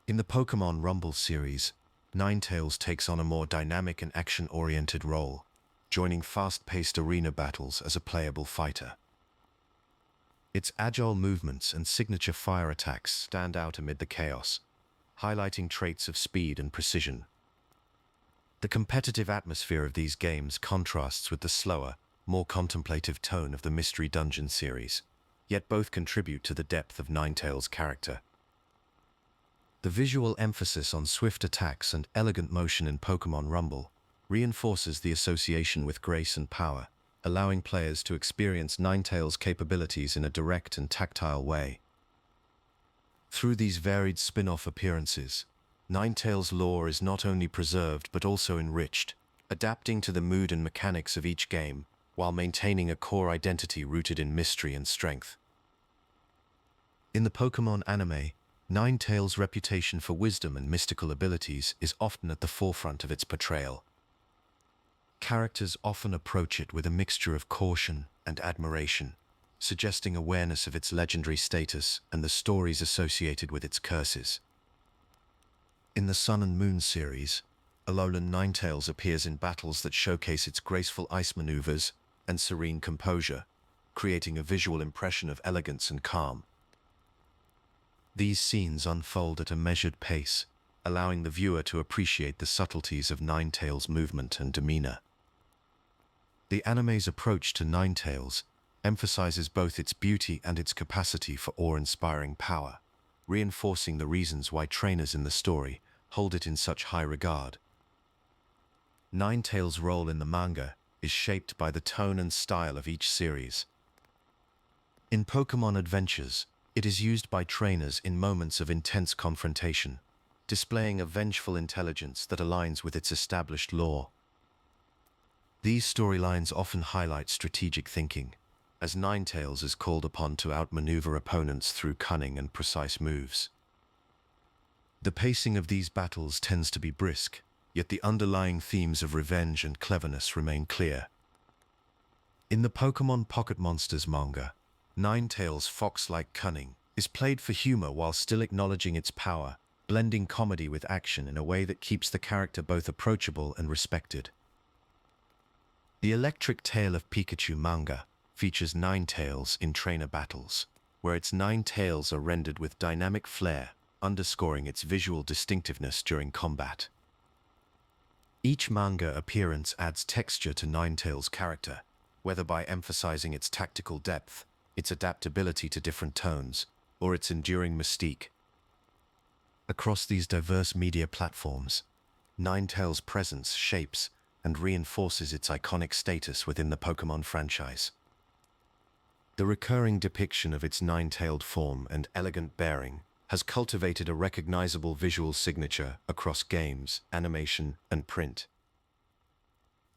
In the Pokémon Rumble series, Ninetales takes on a more dynamic and action-oriented role, joining fast-paced arena battles as a playable fighter. Its agile movements and signature fire attacks stand out amid the chaos, highlighting traits of speed and precision. The competitive atmosphere of these games contrasts with the slower, more contemplative tone of the Mystery Dungeon series, yet both contribute to the depth of Ninetales' character. The visual emphasis on swift attacks and elegant motion in Pokémon Rumble reinforces the association with grace and power, allowing players to experience Ninetales' capabilities in a direct and tactile way. Through these varied spin-off appearances, Ninetales' lore is not only preserved but also enriched, adapting to the mood and mechanics of each game while maintaining a core identity rooted in mystery and strength. In the Pokémon anime, Ninetales' reputation for wisdom and mystical abilities is often at the forefront of its portrayal. Characters often approach it with a mixture of caution and admiration, suggesting awareness of its legendary status and the stories associated with its curses. In the Sun and Moon series, Alolan Ninetales appears in battles that showcase its graceful ice maneuvers and serene composure, creating a visual impression of elegance and calm. These scenes unfold at a measured pace, allowing the viewer to appreciate the subtleties of Ninetales' movement and demeanor. The anime's approach to Ninetales emphasizes both its beauty and its capacity for awe-inspiring power, reinforcing the reasons why trainers in the story hold it in such high regard. Ninetales' role in the manga is shaped by the tone and style of each series. In Pokémon Adventures, it is used by trainers in moments of intense confrontation, displaying a vengeful intelligence that aligns with its established lore. These storylines often highlight strategic thinking, as Ninetales is called upon to outmaneuver opponents through cunning and precise moves. The pacing of these battles tends to be brisk, yet the underlying themes of revenge and cleverness remain clear. In the Pokémon Pocket Monsters manga, Ninetales' fox-like cunning is played for humor while still acknowledging its power, blending comedy with action in a way that keeps the character both approachable and respected. The Electric Tale of Pikachu manga features Ninetales in trainer battles, where its 9 tails are rendered with dynamic flair, underscoring its visual distinctiveness during combat. Each manga appearance adds texture to Ninetales' character, whether by emphasizing its tactical depth, its adaptability to different tones, or its enduring mystique. Across these diverse media platforms, Ninetales' presence shapes and reinforces its iconic status within the Pokémon franchise. The recurring depiction of its 9-tailed form and elegant bearing has cultivated a recognizable visual signature across games, animation, and print.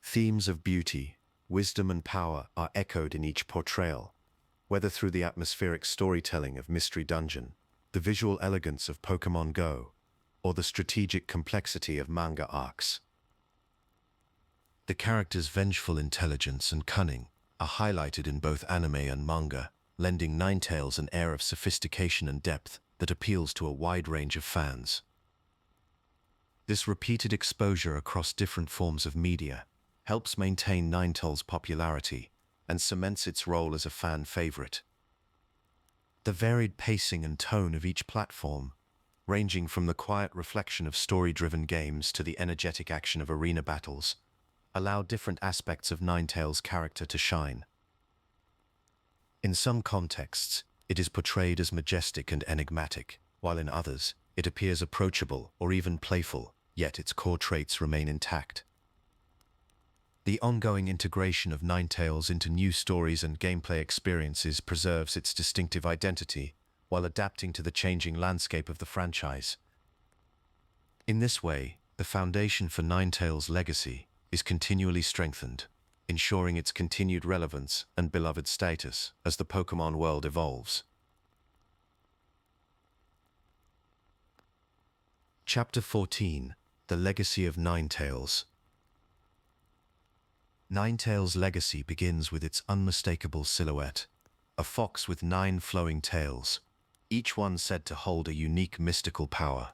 Themes of beauty, wisdom and power are echoed in each portrayal, whether through the atmospheric storytelling of Mystery Dungeon, the visual elegance of Pokémon Go, or the strategic complexity of manga arcs. The characters' vengeful intelligence and cunning are highlighted in both anime and manga, lending Ninetales an air of sophistication and depth that appeals to a wide range of fans. This repeated exposure across different forms of media helps maintain Ninetales' popularity and cements its role as a fan favorite. The varied pacing and tone of each platform, ranging from the quiet reflection of story-driven games to the energetic action of arena battles, allow different aspects of Ninetales' character to shine. In some contexts, it is portrayed as majestic and enigmatic, while in others, it appears approachable or even playful, yet its core traits remain intact. The ongoing integration of Ninetales into new stories and gameplay experiences preserves its distinctive identity while adapting to the changing landscape of the franchise. In this way, the foundation for Ninetales' legacy is continually strengthened, ensuring its continued relevance and beloved status as the Pokémon world evolves. Chapter 14: The Legacy of Ninetales. Ninetales' legacy begins with its unmistakable silhouette, a fox with 9 flowing tails, each one said to hold a unique mystical power.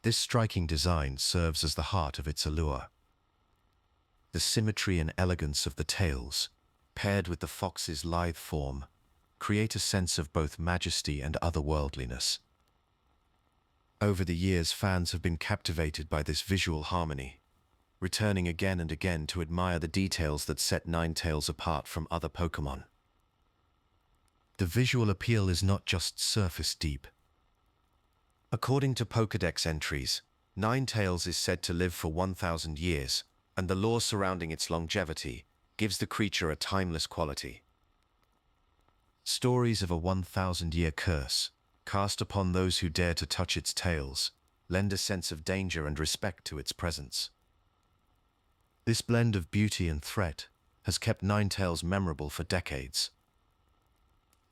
This striking design serves as the heart of its allure. The symmetry and elegance of the tails, paired with the fox's lithe form, create a sense of both majesty and otherworldliness. Over the years, fans have been captivated by this visual harmony, returning again and again to admire the details that set Ninetales apart from other Pokémon. The visual appeal is not just surface deep. According to Pokédex entries, Ninetales is said to live for 1,000 years, and the lore surrounding its longevity gives the creature a timeless quality. Stories of a 1,000-year curse, cast upon those who dare to touch its tails, lend a sense of danger and respect to its presence. This blend of beauty and threat has kept Ninetales memorable for decades.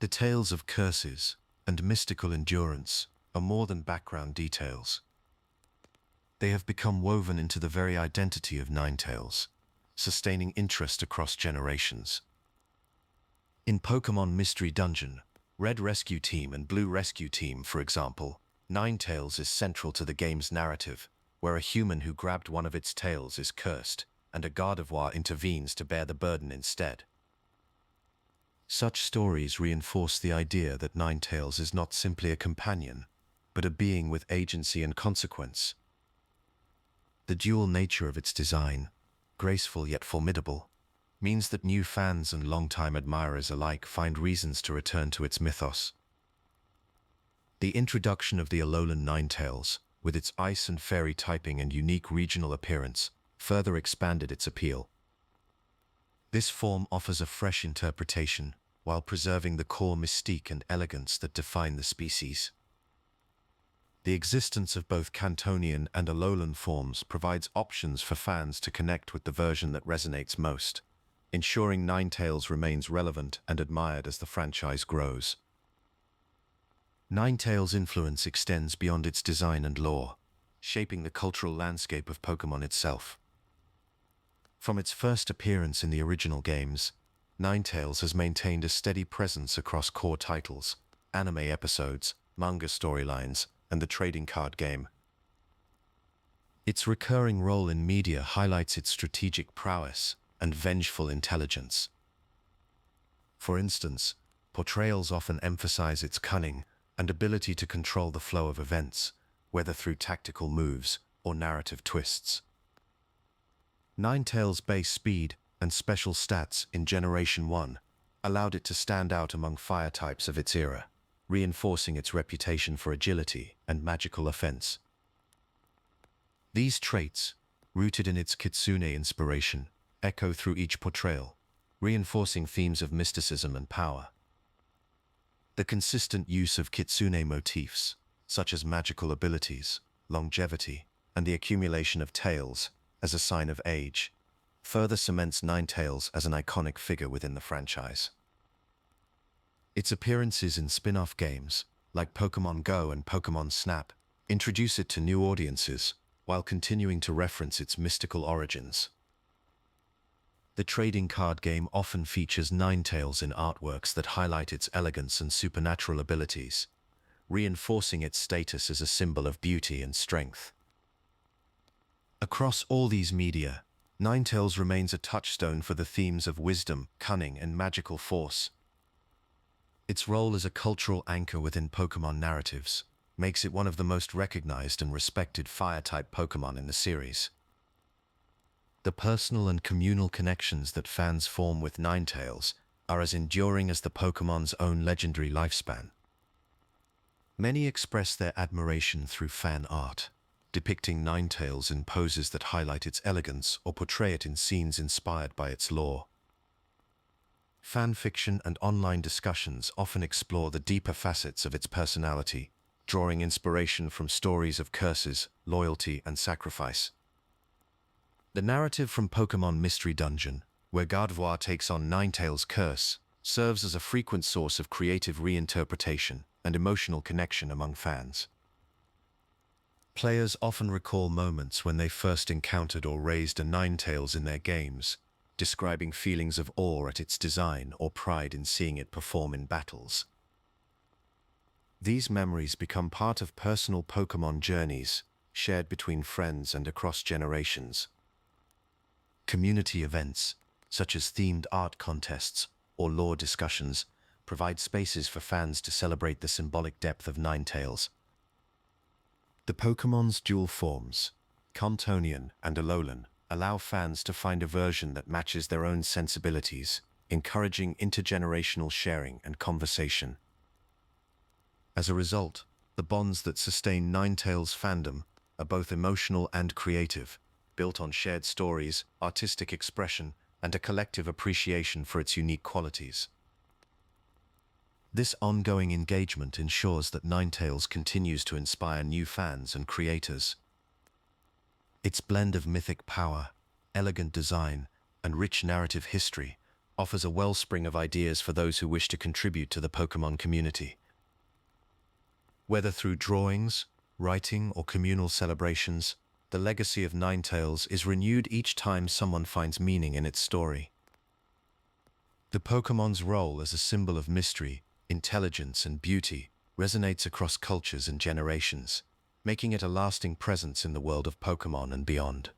The tales of curses and mystical endurance are more than background details. They have become woven into the very identity of Ninetales, sustaining interest across generations. In Pokémon Mystery Dungeon, Red Rescue Team and Blue Rescue Team, for example, Ninetales is central to the game's narrative, where a human who grabbed one of its tails is cursed, and a Gardevoir intervenes to bear the burden instead. Such stories reinforce the idea that Ninetales is not simply a companion, but a being with agency and consequence. The dual nature of its design, graceful yet formidable, means that new fans and longtime admirers alike find reasons to return to its mythos. The introduction of the Alolan Ninetales, with its ice and fairy typing and unique regional appearance, further expanded its appeal. This form offers a fresh interpretation while preserving the core mystique and elegance that define the species. The existence of both Cantonian and Alolan forms provides options for fans to connect with the version that resonates most, ensuring Ninetales remains relevant and admired as the franchise grows. Ninetales' influence extends beyond its design and lore, shaping the cultural landscape of Pokémon itself. From its first appearance in the original games, Ninetales has maintained a steady presence across core titles, anime episodes, manga storylines, and the trading card game. Its recurring role in media highlights its strategic prowess and vengeful intelligence. For instance, portrayals often emphasize its cunning and ability to control the flow of events, whether through tactical moves or narrative twists. Ninetales' base speed and special stats in Generation 1 allowed it to stand out among fire types of its era, reinforcing its reputation for agility and magical offense. These traits, rooted in its Kitsune inspiration, echo through each portrayal, reinforcing themes of mysticism and power. The consistent use of Kitsune motifs, such as magical abilities, longevity, and the accumulation of tails, as a sign of age, further cements Ninetales as an iconic figure within the franchise. Its appearances in spin-off games, like Pokémon Go and Pokémon Snap, introduce it to new audiences, while continuing to reference its mystical origins. The trading card game often features Ninetales in artworks that highlight its elegance and supernatural abilities, reinforcing its status as a symbol of beauty and strength. Across all these media, Ninetales remains a touchstone for the themes of wisdom, cunning, and magical force. Its role as a cultural anchor within Pokémon narratives makes it one of the most recognized and respected Fire-type Pokémon in the series. The personal and communal connections that fans form with Ninetales are as enduring as the Pokémon's own legendary lifespan. Many express their admiration through fan art, depicting Ninetales in poses that highlight its elegance or portray it in scenes inspired by its lore. Fan fiction and online discussions often explore the deeper facets of its personality, drawing inspiration from stories of curses, loyalty, and sacrifice. The narrative from Pokémon Mystery Dungeon, where Gardevoir takes on Ninetales' curse, serves as a frequent source of creative reinterpretation and emotional connection among fans. Players often recall moments when they first encountered or raised a Ninetales in their games, describing feelings of awe at its design or pride in seeing it perform in battles. These memories become part of personal Pokémon journeys, shared between friends and across generations. Community events, such as themed art contests or lore discussions, provide spaces for fans to celebrate the symbolic depth of Ninetales. The Pokémon's dual forms, Competitiveness and Alolan, allow fans to find a version that matches their own sensibilities, encouraging intergenerational sharing and conversation. As a result, the bonds that sustain Ninetales' fandom are both emotional and creative, built on shared stories, artistic expression, and a collective appreciation for its unique qualities. This ongoing engagement ensures that Ninetales continues to inspire new fans and creators. Its blend of mythic power, elegant design, and rich narrative history offers a wellspring of ideas for those who wish to contribute to the Pokémon community. Whether through drawings, writing, or communal celebrations, the legacy of Ninetales is renewed each time someone finds meaning in its story. The Pokémon's role as a symbol of mystery, intelligence, and beauty resonates across cultures and generations, making it a lasting presence in the world of Pokémon and beyond.